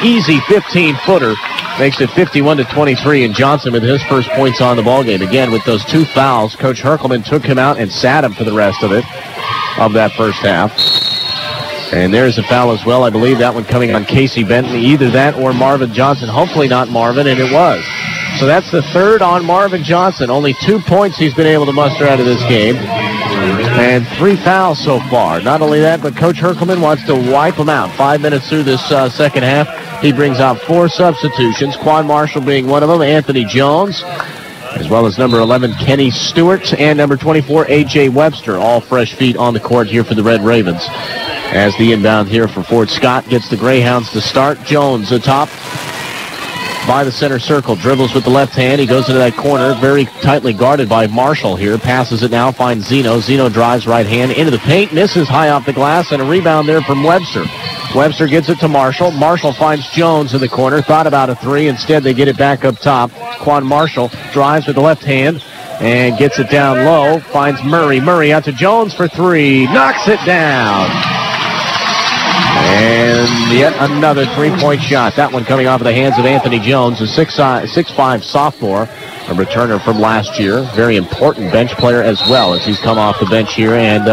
easy 15-footer. Makes it 51-23, and Johnson with his first points on the ballgame. Again, with those 2 fouls, Coach Herkelman took him out and sat him for the rest of that first half. And there's a foul as well. I believe that one coming on Casey Benton. Either that or Marvin Johnson. Hopefully not Marvin, and it was. So that's the third on Marvin Johnson. Only 2 points he's been able to muster out of this game. And 3 fouls so far. Not only that, but Coach Herkelman wants to wipe them out. 5 minutes through this second half. He brings out 4 substitutions, Quan Marshall being one of them, Anthony Jones, as well as number 11, Kenny Stewart, and number 24, A.J. Webster, all fresh feet on the court here for the Red Ravens. As the inbound here for Fort Scott gets the Greyhounds to start. Jones atop by the center circle, dribbles with the left hand. He goes into that corner, very tightly guarded by Marshall here. Passes it now, finds Zeno. Zeno drives right hand into the paint, misses high off the glass, and a rebound there from Webster. Webster gets it to Marshall. Marshall finds Jones in the corner. Thought about a 3. Instead, they get it back up top. Quan Marshall drives with the left hand and gets it down low. Finds Murray. Murray out to Jones for 3. Knocks it down. And yet another 3-point shot. That one coming off of the hands of Anthony Jones, a 6'5" sophomore, a returner from last year. Very important bench player as well as he's come off the bench here. And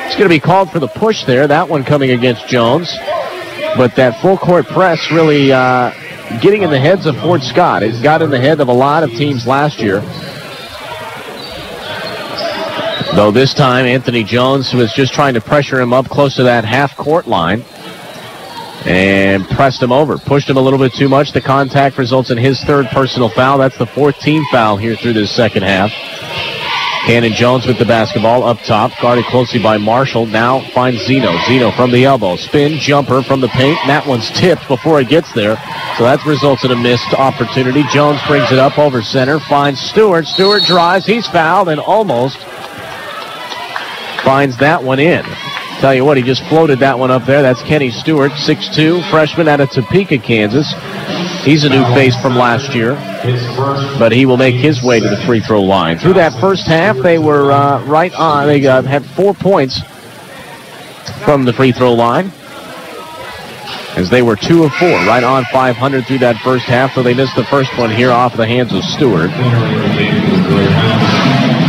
it's going to be called for the push there. That one coming against Jones. But that full court press really getting in the heads of Fort Scott. It got in the head of a lot of teams last year. Though this time Anthony Jones was just trying to pressure him up close to that half-court line and pressed him over. Pushed him a little bit too much. The contact results in his 3rd personal foul. That's the 4th team foul here through this second half. Cannon Jones with the basketball up top, guarded closely by Marshall. Now finds Zeno. Zeno from the elbow. Spin, jumper from the paint. And that one's tipped before it gets there. So that results in a missed opportunity. Jones brings it up over center. Finds Stewart. Stewart drives. He's fouled and almost finds that one in. Tell you what, he just floated that one up there. That's Kenny Stewart, 6'2", freshman out of Topeka, Kansas. He's a new face from last year, but he will make his way to the free throw line. Through that first half, they were right on. They had 4 points from the free throw line, as they were 2 of 4, right on 500 through that first half, so they missed the first one here off the hands of Stewart.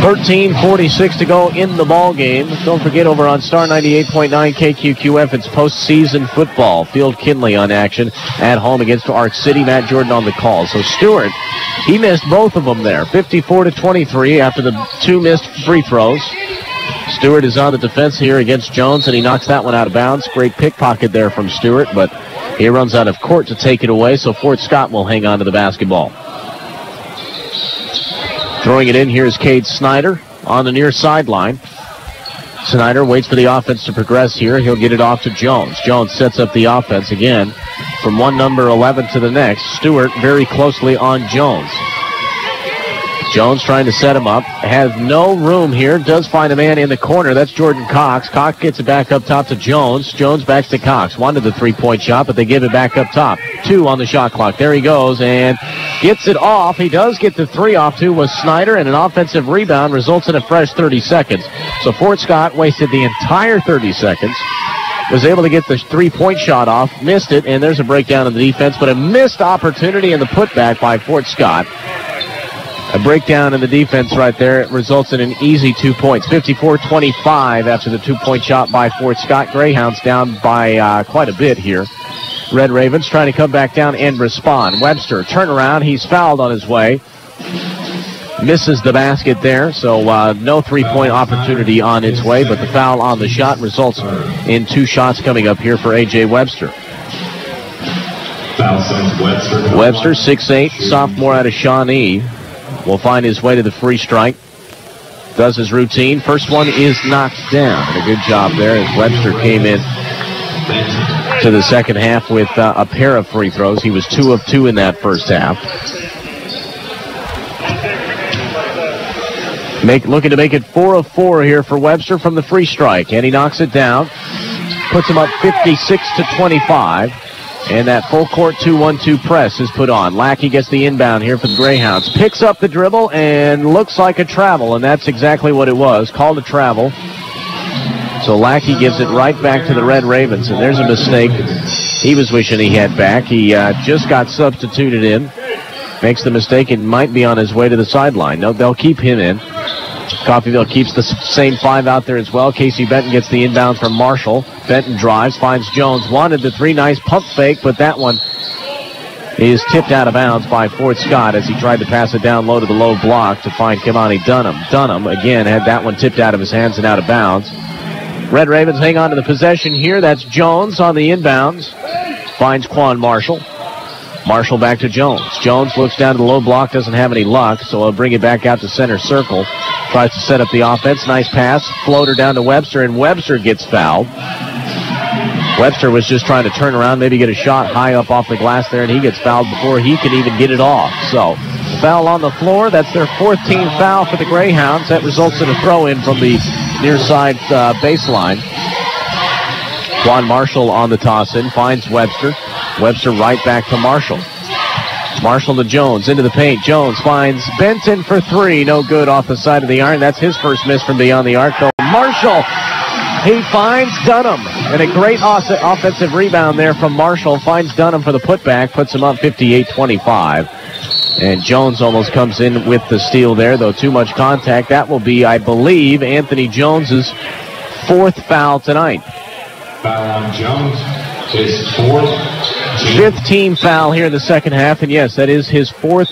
13:46 to go in the ball game. Don't forget, over on Star 98.9 KQQF, it's postseason football. Field Kinley on action at home against Arc City. Matt Jordan on the call. So Stewart, he missed both of them there. 54-23 after the 2 missed free throws. Stewart is on the defense here against Jones, and he knocks that one out of bounds. Great pickpocket there from Stewart, but he runs out of court to take it away, so Fort Scott will hang on to the basketball. Throwing it in here is Cade Snyder on the near sideline. Snyder waits for the offense to progress here. He'll get it off to Jones. Jones sets up the offense again from one number 11 to the next. Stewart very closely on Jones. Jones trying to set him up. Has no room here. Does find a man in the corner. That's Jordan Cox. Cox gets it back up top to Jones. Jones backs to Cox. Wanted the 3-point shot, but they give it back up top. 2 on the shot clock. There he goes and gets it off. He does get the 3 off to was Snyder, and an offensive rebound results in a fresh 30 seconds. So Fort Scott wasted the entire 30 seconds. Was able to get the 3-point shot off. Missed it, and there's a breakdown in the defense, but a missed opportunity in the putback by Fort Scott. A breakdown in the defense right there. It results in an easy 2 points. 54-25 after the 2-point shot by Fort Scott. Greyhounds down by quite a bit here. Red Ravens trying to come back down and respond. Webster, turnaround. He's fouled on his way. Misses the basket there, so no 3-point opportunity on its way, but the foul on the shot results in 2 shots coming up here for A.J. Webster. Webster, 6'8", sophomore out of Shawnee, will find his way to the free strike. Does his routine. First one is knocked down. And a good job there as Webster came in to the second half with a pair of free throws. He was 2 of 2 in that first half. Looking to make it 4 of 4 here for Webster from the free strike. And he knocks it down. Puts him up 56-25. And that full court 2-1-2 press is put on. Lackey gets the inbound here for the Greyhounds. Picks up the dribble and looks like a travel, and that's exactly what it was. Called a travel. So Lackey gives it right back to the Red Ravens, and there's a mistake he was wishing he had back. He just got substituted in. Makes the mistake. It might be on his way to the sideline. No, they'll keep him in. Coffeyville keeps the same 5 out there as well. Casey Benton gets the inbound from Marshall. Benton drives, finds Jones. Wanted the 3, nice pump fake, but that one is tipped out of bounds by Fort Scott as he tried to pass it down low to the low block to find Kimani Dunham. Dunham, again, had that one tipped out of his hands and out of bounds. Red Ravens hang on to the possession here. That's Jones on the inbounds. Finds Quan Marshall. Marshall back to Jones. Jones looks down to the low block, doesn't have any luck, so he'll bring it back out to center circle. Tries to set up the offense. Nice pass. Floater down to Webster, and Webster gets fouled. Webster was just trying to turn around, maybe get a shot high up off the glass there, and he gets fouled before he can even get it off. So, foul on the floor. That's their 4th team foul for the Greyhounds. That results in a throw-in from the near side baseline. Quan Marshall on the toss-in. Finds Webster. Webster right back to Marshall. Marshall to Jones, into the paint. Jones finds Benton for 3. No good off the side of the iron. That's his first miss from beyond the arc, though. Marshall, he finds Dunham. And a great offensive rebound there from Marshall. Finds Dunham for the putback. Puts him up 58-25. And Jones almost comes in with the steal there, though too much contact. That will be, I believe, Anthony Jones's 4th foul tonight. Foul on Jones. His 4th. 5th team foul here in the second half, and yes, that is his 4th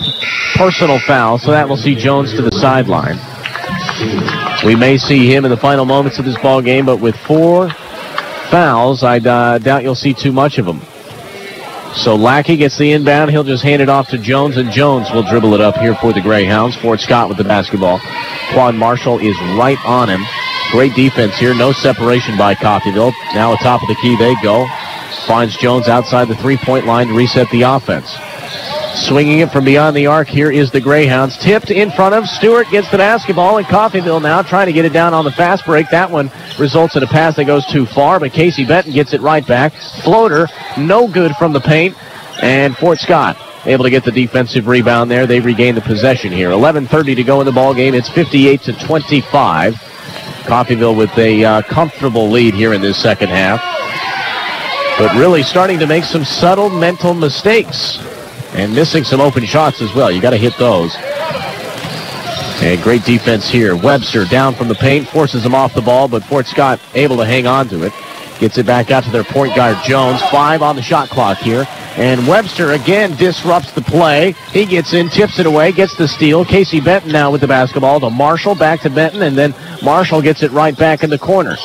personal foul, so that will see Jones to the sideline. We may see him in the final moments of this ball game, but with 4 fouls, I doubt you'll see too much of them. So Lackey gets the inbound. He'll just hand it off to Jones, and Jones will dribble it up here for the Greyhounds. Fort Scott with the basketball. Quan Marshall is right on him. Great defense here. No separation by Coffeyville. Now atop of the key they go. Finds Jones outside the 3-point line to reset the offense. Swinging it from beyond the arc, here is the Greyhounds. Tipped in front of Stewart, gets the basketball, and Coffeyville now trying to get it down on the fast break. That one results in a pass that goes too far, but Casey Benton gets it right back. Floater, no good from the paint, and Fort Scott able to get the defensive rebound there. They regain the possession here. 11:30 to go in the ball game. It's 58-25. Coffeyville with a comfortable lead here in this second half, but really starting to make some subtle mental mistakes and missing some open shots as well. You got to hit those. And great defense here. Webster down from the paint, forces him off the ball, but Fort Scott able to hang on to it. Gets it back out to their point guard, Jones. 5 on the shot clock here. And Webster again disrupts the play. He gets in, tips it away, gets the steal. Casey Benton now with the basketball to Marshall, back to Benton, and then Marshall gets it right back in the corner.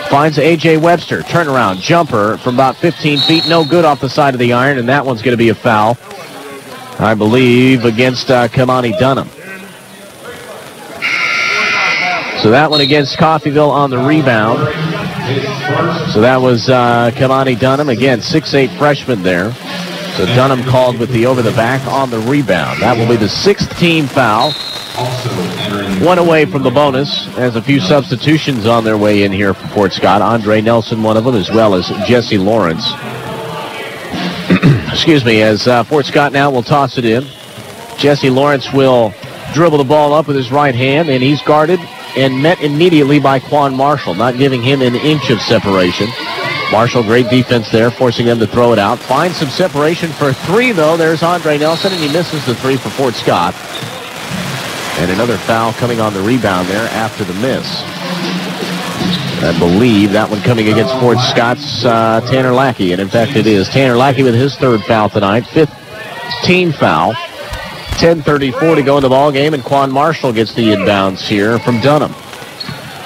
Finds A.J. Webster. Turnaround jumper from about 15 feet. No good off the side of the iron, and that one's going to be a foul, I believe, against Kimani Dunham. So that one against Coffeyville on the rebound. So that was Kimani Dunham. Again, 6'8" freshman there. So Dunham called with the over-the-back on the rebound. That will be the 6th team foul. One away from the bonus, as a few substitutions on their way in here for Fort Scott. Andre Nelson, one of them, as well as Jesse Lawrence. Excuse me, as Fort Scott now will toss it in. Jesse Lawrence will dribble the ball up with his right hand, and he's guarded and met immediately by Quan Marshall, not giving him an inch of separation. Marshall, great defense there, forcing them to throw it out. Finds some separation for 3, though. There's Andre Nelson, and he misses the 3 for Fort Scott. And another foul coming on the rebound there after the miss. I believe that one coming against Fort Scott's Tanner Lackey, and in fact it is. Tanner Lackey with his 3rd foul tonight, 5th team foul. 10:34 to go in the ball game, and Quan Marshall gets the inbounds here from Dunham.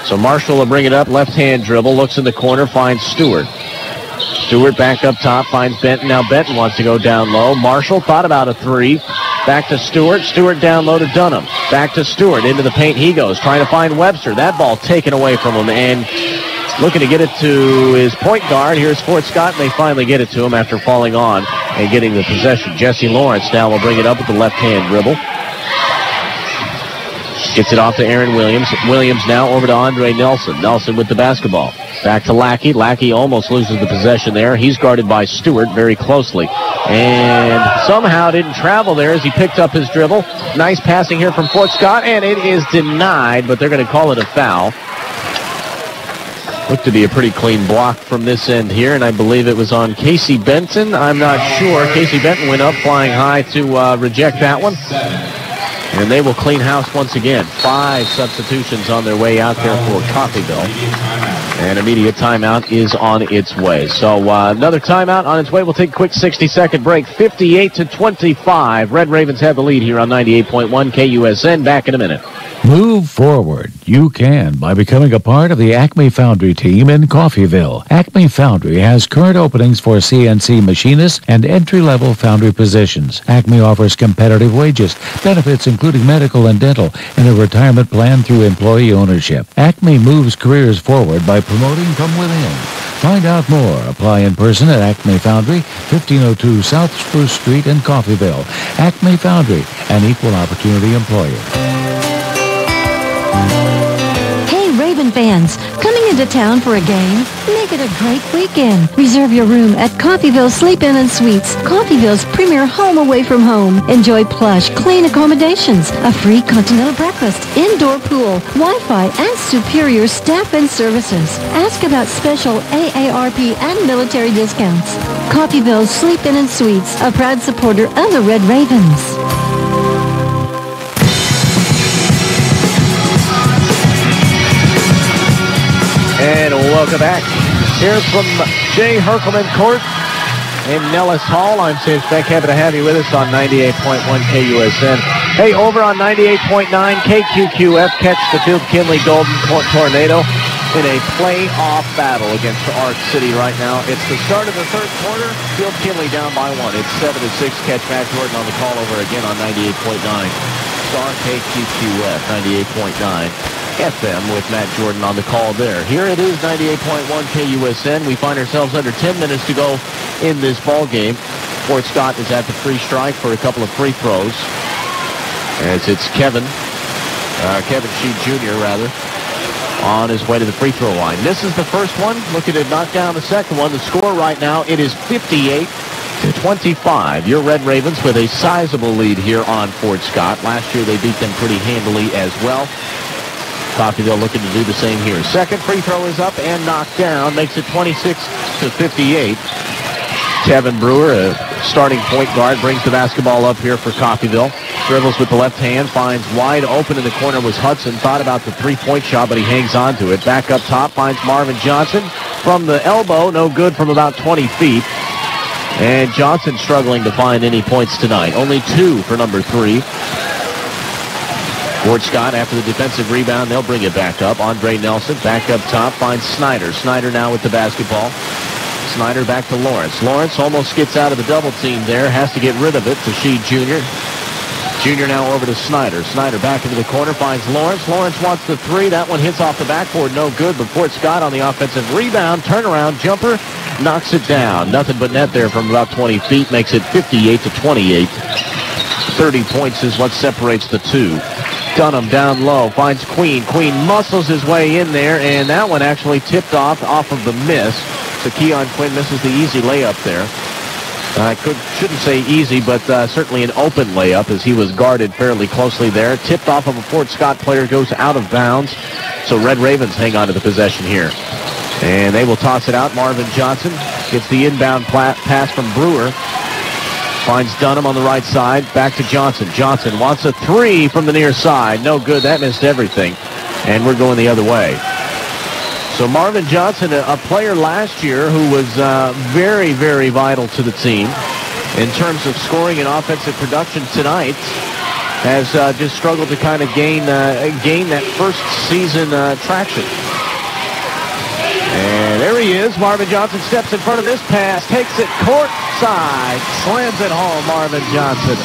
So Marshall will bring it up, left-hand dribble, looks in the corner, finds Stewart. Stewart back up top, finds Benton. Now Benton wants to go down low. Marshall thought about a 3. Back to Stewart. Stewart down low to Dunham. Back to Stewart. Into the paint he goes, trying to find Webster. That ball taken away from him, and looking to get it to his point guard. Here's Fort Scott, and they finally get it to him after falling on and getting the possession. Jesse Lawrence now will bring it up with the left-hand dribble. Gets it off to Aaron Williams. Williams now over to Andre Nelson. Nelson with the basketball. Back to Lackey. Lackey almost loses the possession there. He's guarded by Stewart very closely. And somehow didn't travel there as he picked up his dribble. Nice passing here from Fort Scott, and it is denied, but they're going to call it a foul. Looked to be a pretty clean block from this end here, and I believe it was on Casey Benton. I'm not sure. Casey Benton went up flying high to reject that one. And they will clean house once again. 5 substitutions on their way out there for Coffeyville. And immediate timeout is on its way. So another timeout on its way. We'll take a quick 60-second break. 58-25. Red Ravens have the lead here on 98.1 KUSN. Back in a minute. Move forward. You can by becoming a part of the Acme Foundry team in Coffeyville. Acme Foundry has current openings for CNC machinists and entry-level foundry positions. Acme offers competitive wages, benefits including medical and dental, and a retirement plan through employee ownership. Acme moves careers forward by promoting from within. Find out more. Apply in person at Acme Foundry, 1502 South Spruce Street in Coffeyville. Acme Foundry, an equal opportunity employer. Hey, Raven fans, coming into town for a game? Make it a great weekend. Reserve your room at Coffeyville Sleep-In and Suites, Coffeyville's premier home away from home. Enjoy plush, clean accommodations, a free continental breakfast, indoor pool, Wi-Fi, and superior staff and services. Ask about special AARP and military discounts. Coffeyville Sleep-In and Suites, a proud supporter of the Red Ravens. And welcome back here from Jay Herkelman Court in Nellis Hall. I'm Sam Speck, happy to have you with us on 98.1 KUSN. Hey, over on 98.9 KQQF, catch the Field Kinley Golden Tornado in a playoff battle against Ark City right now. It's the start of the third quarter. Field Kinley down by 1. It's 7-6. Catch Matt Jordan on the call over again on 98.9. Star KQQF 98.9. FM with Matt Jordan on the call there. Here it is, 98.1 KUSN. We find ourselves under 10 minutes to go in this ball game. Fort Scott is at the free strike for a couple of free throws. As it's Kevin Sheed Jr. on his way to the free throw line. This is the first one. Looking to knock down the second one. The score right now, it is 58-25. Your Red Ravens with a sizable lead here on Fort Scott. Last year they beat them pretty handily as well. Coffeyville looking to do the same here. Second free throw is up and knocked down. Makes it 26-58. Tevin Brewer, a starting point guard, brings the basketball up here for Coffeyville. Dribbles with the left hand, finds wide open in the corner was Hudson. Thought about the three-point shot, but he hangs on to it. Back up top, finds Marvin Johnson. From the elbow, no good from about 20 feet. And Johnson struggling to find any points tonight. Only 2 for number 3. Fort Scott, after the defensive rebound, they'll bring it back up. Andre Nelson back up top, finds Snyder. Snyder now with the basketball. Snyder back to Lawrence. Lawrence almost gets out of the double team there. Has to get rid of it to Sheed Jr. Jr. now over to Snyder. Snyder back into the corner, finds Lawrence. Lawrence wants the 3. That one hits off the backboard, no good. But Fort Scott on the offensive rebound, turnaround jumper, knocks it down. Nothing but net there from about 20 feet. Makes it 58-28. 30 points is what separates the two. Dunham down low, finds Queen. Queen muscles his way in there, and that one actually tipped off of the miss. So Keon Quinn misses the easy layup there. I shouldn't say easy, but certainly an open layup as he was guarded fairly closely there. Tipped off of a Fort Scott player, goes out of bounds. So Red Ravens hang on to the possession here. And they will toss it out. Marvin Johnson gets the inbound pass from Brewer. Finds Dunham on the right side. Back to Johnson. Johnson wants a 3 from the near side. No good. That missed everything. And we're going the other way. So Marvin Johnson, a player last year who was very, very vital to the team in terms of scoring and offensive production tonight, has just struggled to kind of gain that first season traction. And there he is. Marvin Johnson steps in front of this pass, takes it courtside, slams it home, Marvin Johnson.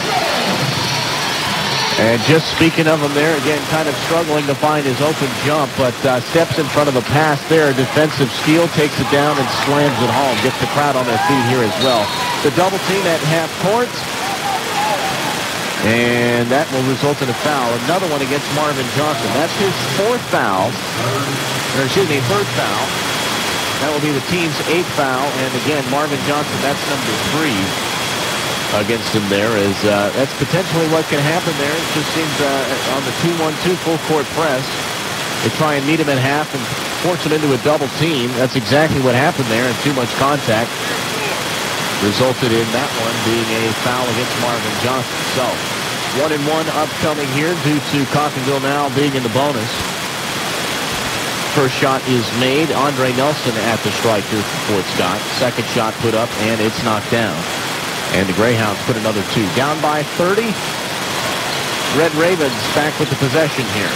And just speaking of him there, again, kind of struggling to find his open jump, but steps in front of the pass there. Defensive steal, takes it down and slams it home. Gets the crowd on their feet here as well. The double team at half court. And that will result in a foul. Another one against Marvin Johnson. That's his third foul. That will be the team's 8th foul. And again, Marvin Johnson, that's number 3 against him there. That's potentially what can happen there. It just seems on the 2-1-2 full court press, they try and meet him at half and force him into a double team. That's exactly what happened there, and too much contact resulted in that one being a foul against Marvin Johnson. So 1-1 upcoming here due to Coffeyville now being in the bonus. First shot is made. Andre Nelson at the strike here for Fort Scott. Second shot put up, and it's knocked down. And the Greyhounds put another 2. Down by 30. Red Ravens back with the possession here.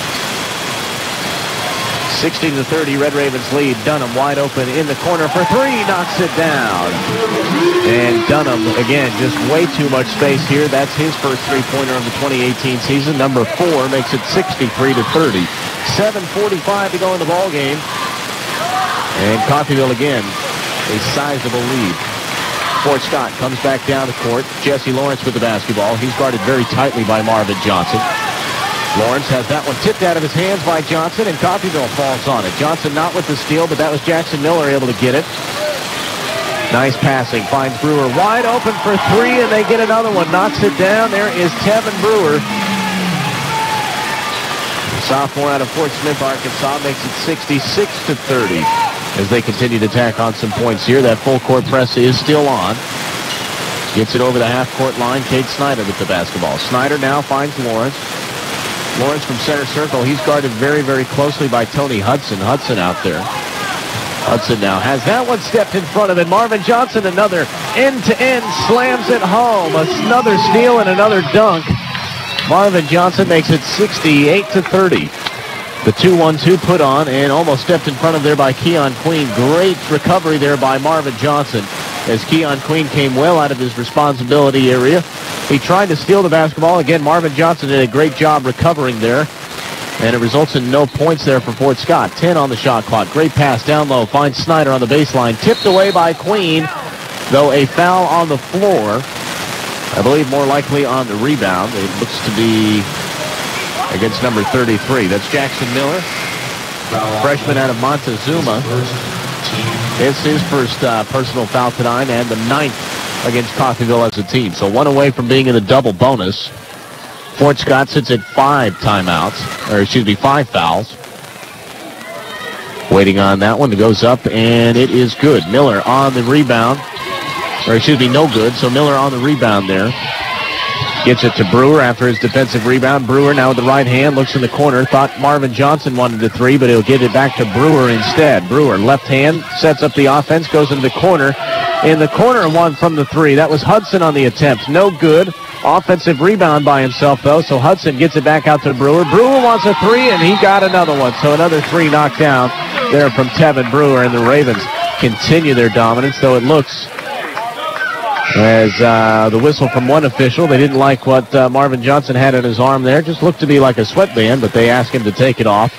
60-30, Red Ravens lead. Dunham wide open in the corner for 3, knocks it down. And Dunham, again, just way too much space here. That's his first three-pointer of the 2018 season. Number 4 makes it 63-30. 7:45 to go in the ball game. And Coffeyville again, a sizable lead. Fort Scott comes back down the court. Jesse Lawrence with the basketball. He's guarded very tightly by Marvin Johnson. Lawrence has that one tipped out of his hands by Johnson, and Coffeyville falls on it. Johnson not with the steal, but that was Jackson Miller able to get it. Nice passing. Finds Brewer wide open for 3, and they get another one. Knocks it down. There is Tevin Brewer. Sophomore out of Fort Smith, Arkansas, makes it 66-30 as they continue to tack on some points here. That full court press is still on. Gets it over the half-court line. Cade Snyder with the basketball. Snyder now finds Lawrence. Lawrence from center circle. He's guarded very, very closely by Tony Hudson. Hudson out there. Hudson now has that one stepped in front of it. Marvin Johnson, another end-to-end, slams it home. Another steal and another dunk. Marvin Johnson makes it 68-30. The 2-1-2 put on and almost stepped in front of there by Keon Queen. Great recovery there by Marvin Johnson as Keon Queen came well out of his responsibility area. He tried to steal the basketball. Again, Marvin Johnson did a great job recovering there. And it results in no points there for Fort Scott. 10 on the shot clock. Great pass down low. Finds Snyder on the baseline. Tipped away by Queen, though a foul on the floor. I believe more likely on the rebound. It looks to be against number 33. That's Jackson Miller, freshman out of Montezuma. It's his first personal foul tonight and the 9th against Coffeyville as a team. So 1 away from being in the double bonus. Fort Scott sits at 5 fouls. Waiting on that one. It goes up, and it is good. Miller on the rebound. No good. So Miller on the rebound there. Gets it to Brewer after his defensive rebound. Brewer now with the right hand. Looks in the corner. Thought Marvin Johnson wanted a 3, but he'll get it back to Brewer instead. Brewer, left hand, sets up the offense, goes into the corner. In the corner, one from the 3. That was Hudson on the attempt. No good. Offensive rebound by himself, though, so Hudson gets it back out to Brewer. Brewer wants a 3, and he got another one. So another 3 knocked down there from Tevin Brewer, and the Ravens continue their dominance, though it looks as the whistle from one official. They didn't like what Marvin Johnson had in his arm there. Just looked to be like a sweatband, but they asked him to take it off.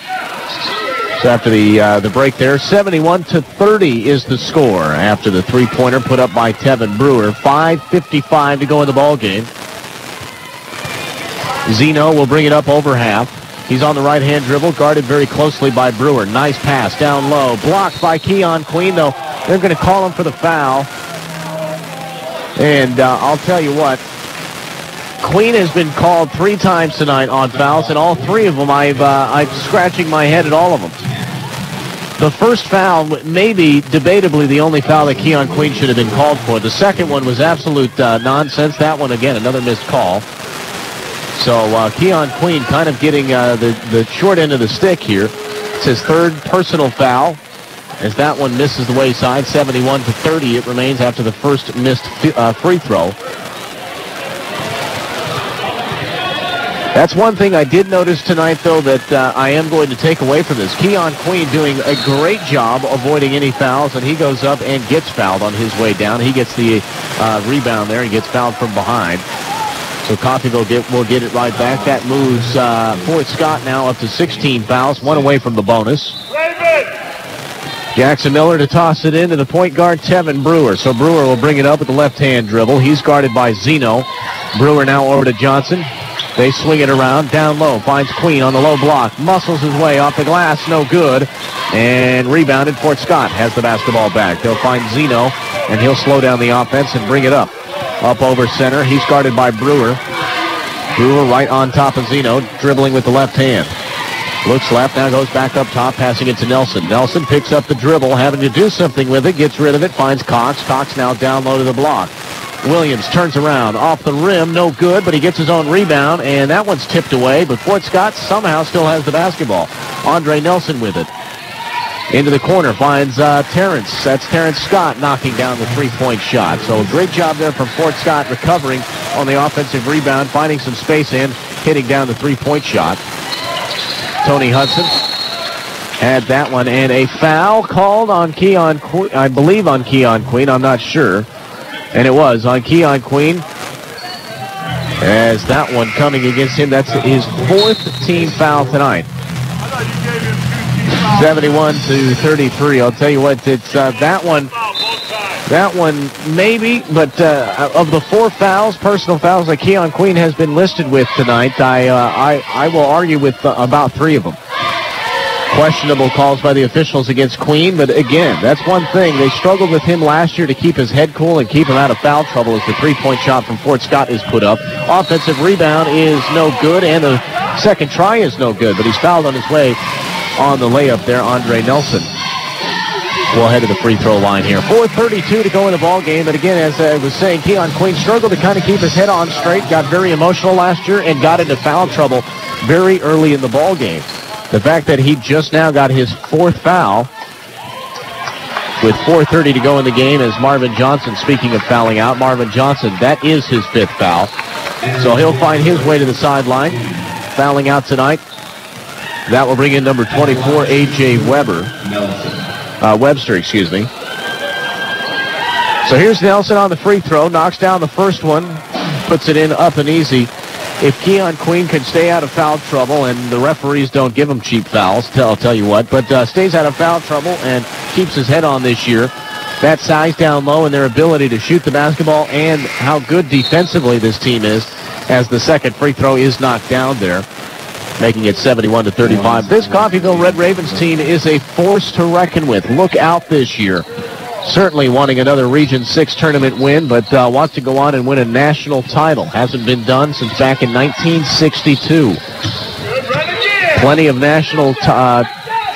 So after the break there, 71-30 is the score after the three-pointer put up by Tevin Brewer. 5:55 to go in the ball game. Zeno will bring it up over half. He's on the right-hand dribble, guarded very closely by Brewer. Nice pass down low. Blocked by Keon Queen, though. They're going to call him for the foul. And I'll tell you what, Queen has been called 3 times tonight on fouls, and all 3 of them, I'm scratching my head at all of them. The first foul may be debatably the only foul that Keon Queen should have been called for. The second one was absolute nonsense. That one, again, another missed call. So Keon Queen kind of getting the short end of the stick here. It's his 3rd personal foul as that one misses the wayside. 71-30 it remains after the first missed free throw. That's one thing I did notice tonight, though, that I am going to take away from this. Keon Queen doing a great job avoiding any fouls, and he goes up and gets fouled on his way down. He gets the rebound there and gets fouled from behind. So Coffeyville will get it right back. That moves Fort Scott now up to 16 fouls, 1 away from the bonus. Jackson Miller to toss it in to the point guard, Tevin Brewer. So Brewer will bring it up with the left-hand dribble. He's guarded by Zeno. Brewer now over to Johnson. They swing it around, down low, finds Queen on the low block, muscles his way off the glass, no good, and rebounded. Fort Scott has the basketball back. They'll find Zeno, and he'll slow down the offense and bring it up. Up over center, he's guarded by Brewer. Brewer right on top of Zeno, dribbling with the left hand. Looks left, now goes back up top, passing it to Nelson. Nelson picks up the dribble, having to do something with it, gets rid of it, finds Cox. Cox now down low to the block. Williams turns around, off the rim, no good, but he gets his own rebound, and that one's tipped away, but Fort Scott somehow still has the basketball. Andre Nelson with it. Into the corner, finds Terrence. That's Terrence Scott knocking down the three-point shot. So a great job there from Fort Scott recovering on the offensive rebound, finding some space and hitting down the three-point shot. Tony Hudson had that one, and a foul called on Keon Queen, I believe on Keon Queen, I'm not sure. And it was on Keon Queen. As that one coming against him, that's his fourth team foul tonight. 71-33. I'll tell you what, it's that one maybe, but of the 4 fouls, personal fouls that Keon Queen has been listed with tonight, I will argue with about 3 of them. Questionable calls by the officials against Queen, but again, that's one thing. They struggled with him last year to keep his head cool and keep him out of foul trouble as the three-point shot from Fort Scott is put up. Offensive rebound is no good, and the second try is no good, but he's fouled on his way on the layup there, Andre Nelson. We'll head to the free throw line here. 4:32 to go in the ball game, but again, as I was saying, Keon Queen struggled to kind of keep his head on straight, got very emotional last year, and got into foul trouble very early in the ball game. The fact that he just now got his 4th foul with 4:30 to go in the game as Marvin Johnson, speaking of fouling out, Marvin Johnson, that is his 5th foul. So he'll find his way to the sideline, fouling out tonight. That will bring in number 24, A.J. Webster, excuse me. So here's Nelson on the free throw, knocks down the first one, puts it in up and easy. If Keon Queen can stay out of foul trouble, and the referees don't give him cheap fouls, I'll tell you what, but stays out of foul trouble and keeps his head on this year, that size down low and their ability to shoot the basketball and how good defensively this team is as the second free throw is knocked down there, making it 71-35. This Coffeyville Red Ravens team is a force to reckon with. Look out this year. Certainly wanting another Region 6 tournament win, but wants to go on and win a national title. Hasn't been done since back in 1962. Plenty of national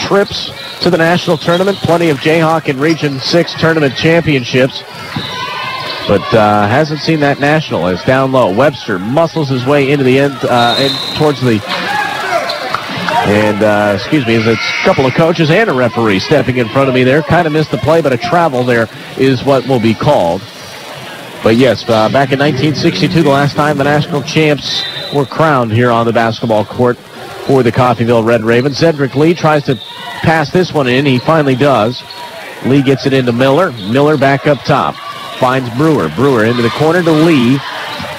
trips to the national tournament. Plenty of Jayhawk and Region 6 tournament championships. But hasn't seen that national. As down low, Webster muscles his way into the end and towards the... And, there's a couple of coaches and a referee stepping in front of me there. Kind of missed the play, but a travel there is what will be called. But, yes, back in 1962, the last time the national champs were crowned here on the basketball court for the Coffeyville Red Ravens. Cedric Lee tries to pass this one in. He finally does. Lee gets it into Miller. Miller back up top. Finds Brewer. Brewer into the corner to Lee.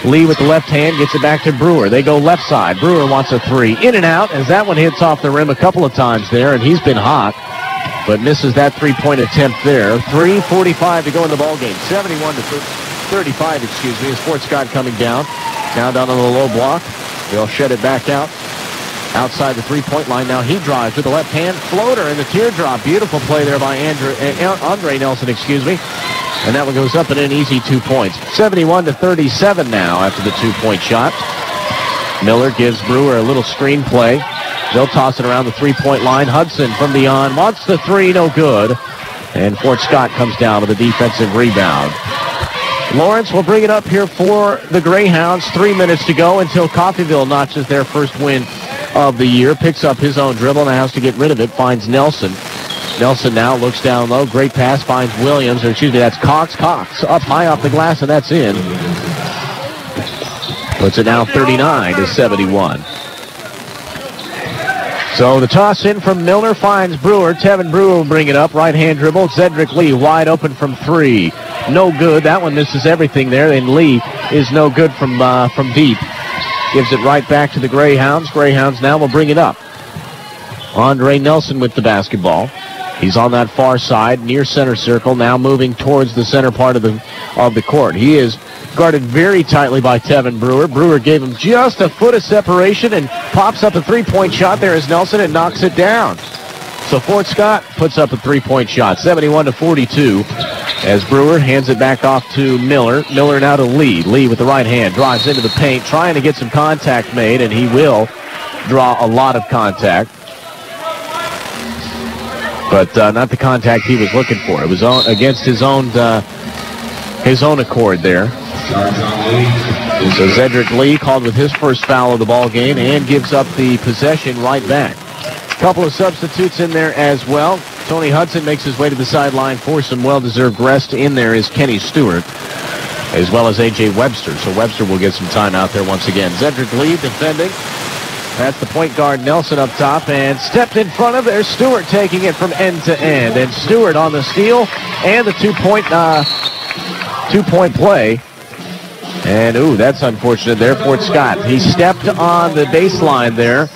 Lee with the left hand gets it back to Brewer. They go left side. Brewer wants a 3. In and out as that one hits off the rim a couple of times there, and he's been hot, but misses that three-point attempt there. 3:45 to go in the ballgame. 71-35, as Fort Scott coming down. Now down on the low block. They'll shed it back out. Outside the three-point line. Now he drives with the left hand floater in the teardrop. Beautiful play there by Andre Nelson, And that one goes up and in, easy 2 points. 71-37 now after the 2-point shot. Miller gives Brewer a little screen play. They'll toss it around the three-point line. Hudson from beyond wants the 3, no good. And Fort Scott comes down with a defensive rebound. Lawrence will bring it up here for the Greyhounds. 3 minutes to go until Coffeyville notches their first win of the year. Picks up his own dribble and has to get rid of it. Finds Nelson. Nelson now looks down low. Great pass. Finds Williams. That's Cox. Cox up high off the glass, and that's in. Puts it now 39-71. So the toss in from Miller finds Brewer. Tevin Brewer will bring it up. Right-hand dribble. Cedric Lee wide open from 3. No good. That one misses everything there. And Lee is no good from deep. Gives it right back to the Greyhounds. Greyhounds now will bring it up. Andre Nelson with the basketball. He's on that far side, near center circle, now moving towards the center part of the court. He is guarded very tightly by Tevin Brewer. Brewer gave him just a foot of separation and pops up a three-point shot. There is Nelson and knocks it down. So Fort Scott puts up a three-point shot, 71-42, as Brewer hands it back off to Miller. Miller now to Lee. Lee with the right hand drives into the paint, trying to get some contact made, and he will draw a lot of contact. but not the contact he was looking for. It was against his own accord there. So Zedrick Lee called with his first foul of the ball game and gives up the possession right back. A couple of substitutes in there as well. Tony Hudson makes his way to the sideline for some well-deserved rest. In there is Kenny Stewart, as well as A.J. Webster. So Webster will get some time out there once again. Zedrick Lee defending. That's the point guard, Nelson, up top, and stepped in front of there. Stewart taking it from end to end. And Stewart on the steal and the two-point play. And, that's unfortunate there. Fort Scott. He stepped on the baseline there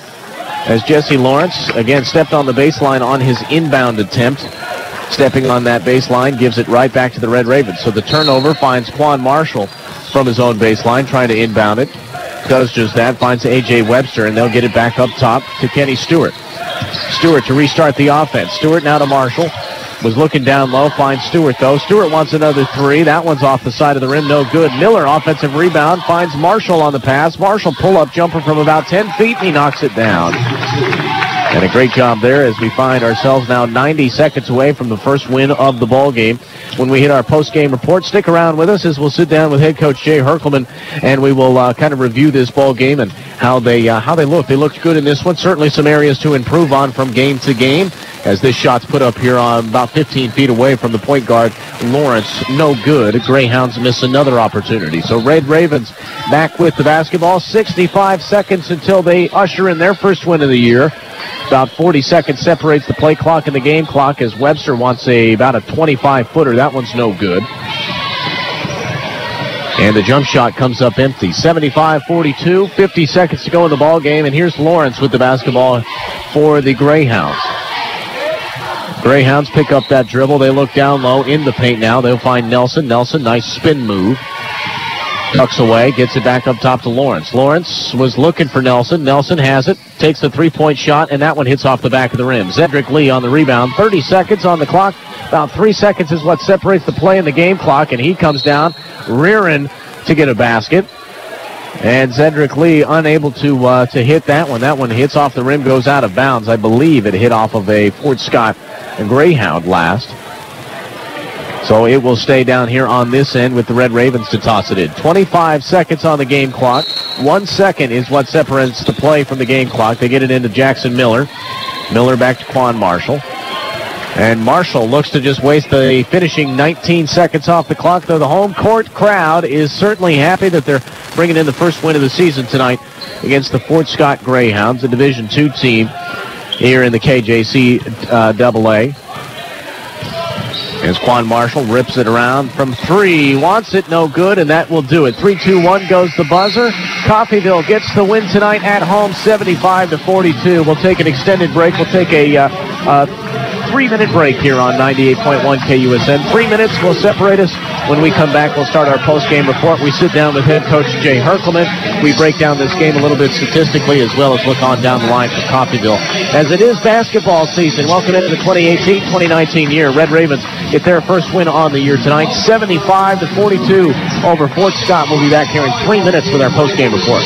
as Jesse Lawrence, again, stepped on the baseline on his inbound attempt. Stepping on that baseline gives it right back to the Red Ravens. So the turnover finds Quan Marshall from his own baseline, trying to inbound it. Does just that, finds A.J. Webster, and they'll get it back up top to Kenny Stewart. Stewart to restart the offense. Stewart now to Marshall. Was looking down low, finds Stewart, though. Stewart wants another three. That one's off the side of the rim, no good. Miller, offensive rebound, finds Marshall on the pass. Marshall pull-up jumper from about 10 feet, and he knocks it down. And a great job there as we find ourselves now 90 seconds away from the first win of the ball game. When we hit our post-game report, stick around with us as we'll sit down with head coach Jay Herkelman, and we will kind of review this ball game and how they look. They looked good in this one. Certainly some areas to improve on from game to game, as this shot's put up here on about 15 feet away from the point guard, Lawrence. No good. Greyhounds miss another opportunity. So Red Ravens back with the basketball. 65 seconds until they usher in their first win of the year. About 40 seconds separates the play clock and the game clock as Webster wants about a 25-footer. That one's no good. And the jump shot comes up empty. 75-42, 50 seconds to go in the ball game. And here's Lawrence with the basketball for the Greyhounds. Greyhounds pick up that dribble. They look down low in the paint now. They'll find Nelson. Nelson, nice spin move. Tucks away, gets it back up top to Lawrence. Lawrence was looking for Nelson. Nelson has it, takes the three-point shot, and that one hits off the back of the rim. Zedrick Lee on the rebound. 30 seconds on the clock. About 3 seconds is what separates the play and the game clock, and he comes down, rearing to get a basket. And Zedrick Lee unable to hit that one. That one hits off the rim, goes out of bounds. I believe it hit off of a Fort Scott Greyhound last. So it will stay down here on this end with the Red Ravens to toss it in. 25 seconds on the game clock. 1 second is what separates the play from the game clock. They get it into Jackson Miller. Miller back to Quan Marshall. And Marshall looks to just waste the finishing 19 seconds off the clock, though the home court crowd is certainly happy that they're bringing in the first win of the season tonight against the Fort Scott Greyhounds, the Division II team here in the KJC AA. As Quan Marshall rips it around from three. Wants it, no good, and that will do it. 3-2-1 goes the buzzer. Coffeyville gets the win tonight at home, 75-42. We'll take an extended break. We'll take a 3-minute break here on 98.1 KUSN. 3 minutes will separate us. When we come back, we'll start our post-game report. We sit down with head coach Jay Herkelman. We break down this game a little bit statistically as well as look on down the line for Coffeyville. As it is basketball season, welcome into the 2018-2019 year. Red Ravens get their first win on the year tonight, 75-42 over Fort Scott. We'll be back here in 3 minutes with our post-game report.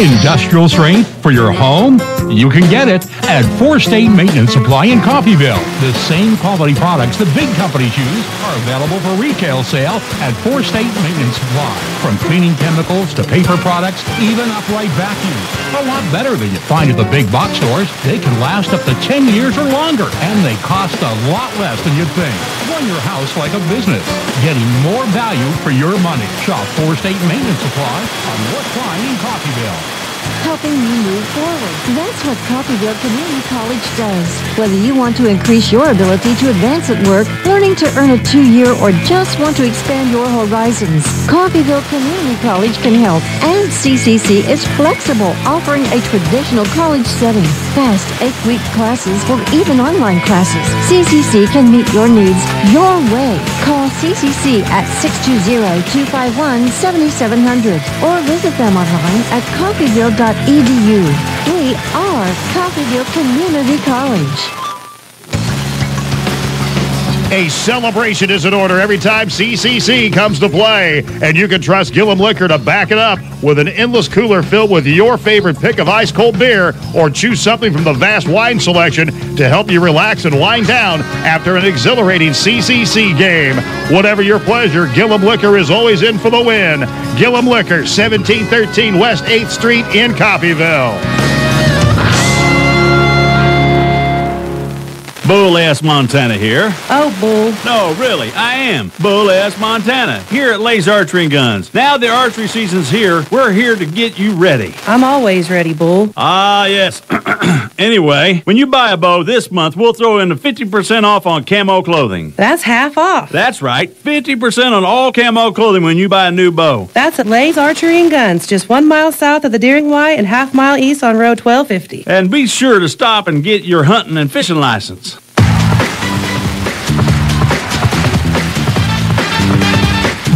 Industrial strength for your home? You can get it at 4 State Maintenance Supply in Coffeyville. The same quality products the big companies use are available for retail sale at 4 State Maintenance Supply. From cleaning chemicals to paper products, even upright vacuums. A lot better than you find at the big box stores. They can last up to 10 years or longer, and they cost a lot less than you'd think. Run your house like a business, getting more value for your money. Shop 4 State Maintenance Supply on North Klein in Coffeyville. Helping you move forward. That's what Coffeyville Community College does. Whether you want to increase your ability to advance at work, learning to earn a 2-year, or just want to expand your horizons, Coffeyville Community College can help. And CCC is flexible, offering a traditional college setting, fast 8-week classes, or even online classes. CCC can meet your needs your way. Call CCC at 620-251-7700 or visit them online at coffeyville.edu. We are Coffeyville Community College. A celebration is in order every time CCC comes to play, and you can trust Gillum Liquor to back it up with an endless cooler filled with your favorite pick of ice-cold beer, or choose something from the vast wine selection to help you relax and wind down after an exhilarating CCC game. Whatever your pleasure, Gillum Liquor is always in for the win. Gillum Liquor, 1713 West 8th Street in Coffeyville. Bull S. Montana here. Oh, Bull. No, really, I am Bull S. Montana here at Lay's Archery and Guns. Now the archery season's here. We're here to get you ready. I'm always ready, Bull. Ah, yes. Anyway, when you buy a bow this month, we'll throw in a 50% off on camo clothing. That's half off. That's right, 50% on all camo clothing when you buy a new bow. That's at Lay's Archery and Guns, just 1 mile south of the Deering Y and half mile east on Road 1250. And be sure to stop and get your hunting and fishing license.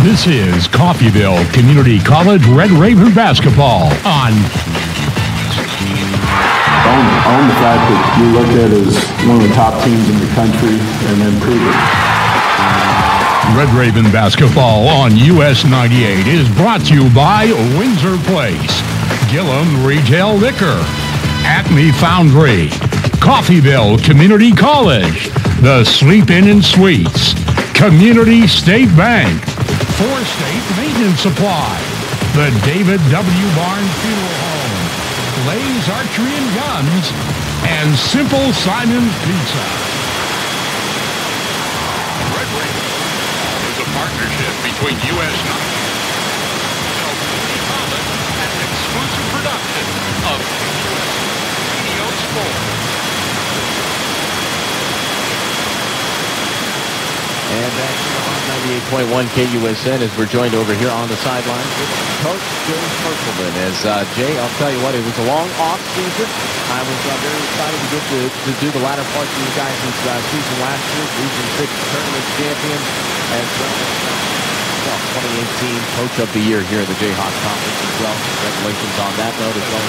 This is Coffeyville Community College Red Raven basketball on. Own the fact that you looked at as one of the top teams in the country and then prove it. Red Raven basketball on US 98 is brought to you by Windsor Place, Gillum Retail Liquor, Acme Foundry, Coffeyville Community College, the Sleep Inn and Suites, Community State Bank, Four State Maintenance Supply, the David W. Barnes Funeral Home, Lay's Archery and Guns, and Simple Simon's Pizza. Red Raven is a partnership between US 98 College and an exclusive production of Radio Sports. And that's on 98.1 KUSN as we're joined over here on the sidelines with Coach Jay Perkelman. As Jay, I'll tell you what, it was a long off season. I was very excited to get to do the latter part of you guys' season last year. Region 6 tournament champions as well, 2018 Coach of the Year here in the Jayhawk Conference as well. Congratulations on that note as well.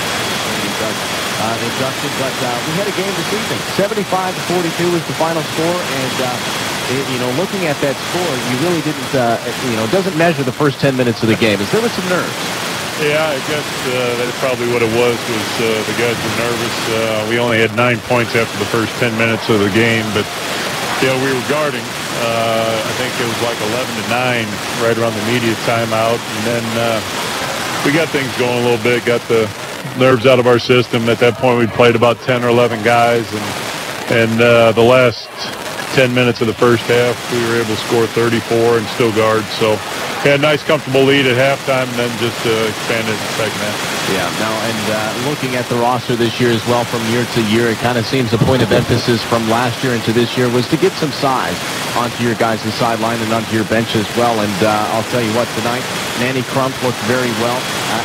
Induction, but we had a game this evening. 75-42 was the final score, and looking at that score, you really didn't, it doesn't measure the first 10 minutes of the game. There was some nerves. Yeah, I guess that's probably what it was the guys were nervous. We only had 9 points after the first 10 minutes of the game, but, we were guarding. I think it was like 11-9 right around the media timeout, and then we got things going a little bit, got the nerves out of our system. At that point, we'd played about 10 or 11 guys, and the last 10 minutes of the first half, we were able to score 34 and still guard. So we had a nice, comfortable lead at halftime, and then just expanded in the second half. Yeah, now, and looking at the roster this year as well from year to year, it kind of seems a point of emphasis from last year into this year was to get some size onto your guys' sideline and onto your bench as well. And I'll tell you what, tonight, Manny Crump looked very well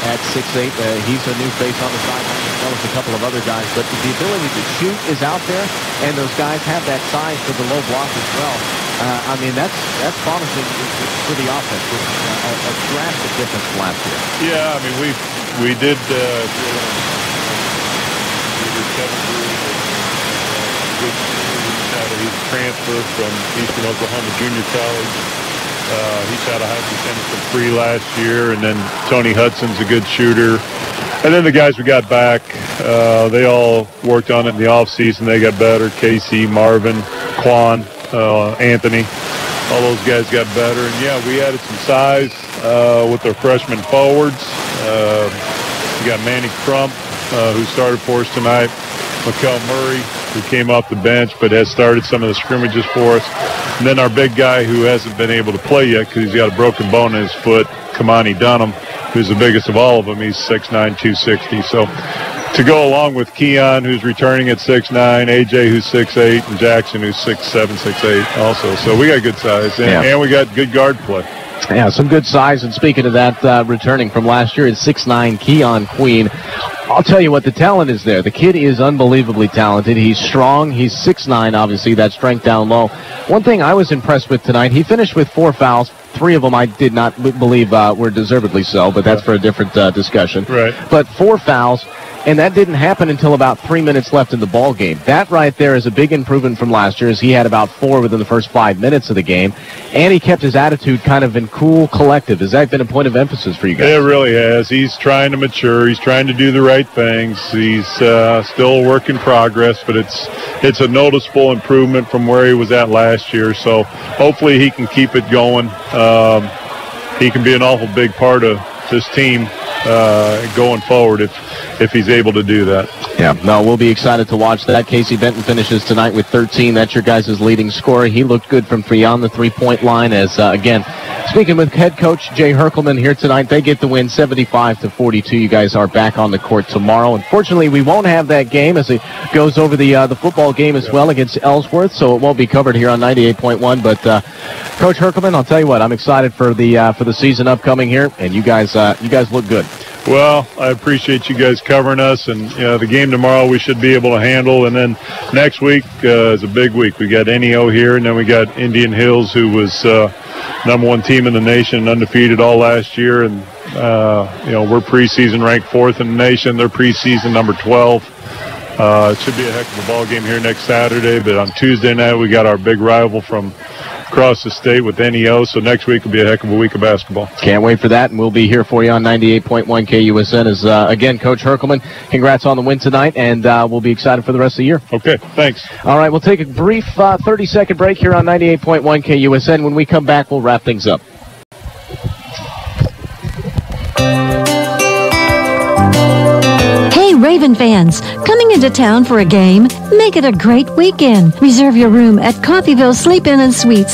at 6'8". He's a new face on the sideline as well as a couple of other guys. But the ability to shoot is out there, and those guys have that size for the low block as well. That's promising for the offense. It's a drastic difference from last year. Yeah, I mean, we did Kevin he's a transfer from Eastern Oklahoma Junior College. He shot a high percentage from free last year, and then Tony Hudson's a good shooter. And then the guys we got back, they all worked on it in the offseason. They got better. Casey, Marvin, Quan, Anthony, all those guys got better. And, yeah, we added some size with our freshman forwards. We got Manny Crump, who started for us tonight. Mikel Murray, who came off the bench but has started some of the scrimmages for us. And then our big guy who hasn't been able to play yet because he's got a broken bone in his foot, Kamani Dunham, who's the biggest of all of them. He's 6'9", 260. So to go along with Keon, who's returning at 6'9", AJ, who's 6'8", and Jackson, who's 6'7", 6'8", also. So we got good size, and we got good guard play. Yeah, some good size. And speaking of that, returning from last year, it's 6'9", Keon Queen. I'll tell you what, the talent is there. The kid is unbelievably talented. He's strong. He's 6'9", obviously, that strength down low. One thing I was impressed with tonight, he finished with 4 fouls. 3 of them I did not believe were deservedly so, but that's for a different discussion. Right. But 4 fouls. and that didn't happen until about 3 minutes left in the ball game. That right there is a big improvement from last year, as he had about 4 within the first 5 minutes of the game, and he kept his attitude kind of in cool, collective. Has that been a point of emphasis for you guys? It really has. He's trying to mature. He's trying to do the right things. He's still a work in progress, but it's a noticeable improvement from where he was at last year. So hopefully he can keep it going. He can be an awful big part of this team going forward if he's able to do that. Yeah, no, we'll be excited to watch that. Casey Benton finishes tonight with 13. That's your guys' leading scorer. He looked good from beyond the three-point line as, again, speaking with head coach Jay Herkelman here tonight, they get the win 75-42. You guys are back on the court tomorrow. Unfortunately, we won't have that game as it goes over the football game as well against Ellsworth, so it won't be covered here on 98.1. But Coach Herkelman, I'll tell you what, I'm excited for the season upcoming here, and you guys look good. Well, I appreciate you guys covering us, and the game tomorrow we should be able to handle, and then next week is a big week. We got NEO here, and then we got Indian Hills, who was #1 team in the nation, undefeated all last year, and we're preseason ranked 4th in the nation. They're preseason number 12. It should be a heck of a ball game here next Saturday, but on Tuesday night we got our big rival from across the state with NEO, so next week will be a heck of a week of basketball. Can't wait for that, and we'll be here for you on 98.1 KUSN. As again, Coach Herkelman, congrats on the win tonight, and we'll be excited for the rest of the year. Okay, thanks. All right, we'll take a brief 30-second break here on 98.1 KUSN. When we come back, we'll wrap things up. Hey, Raven fans, coming into town for a game? Make it a great weekend. Reserve your room at Coffeyville Sleep-In and Suites.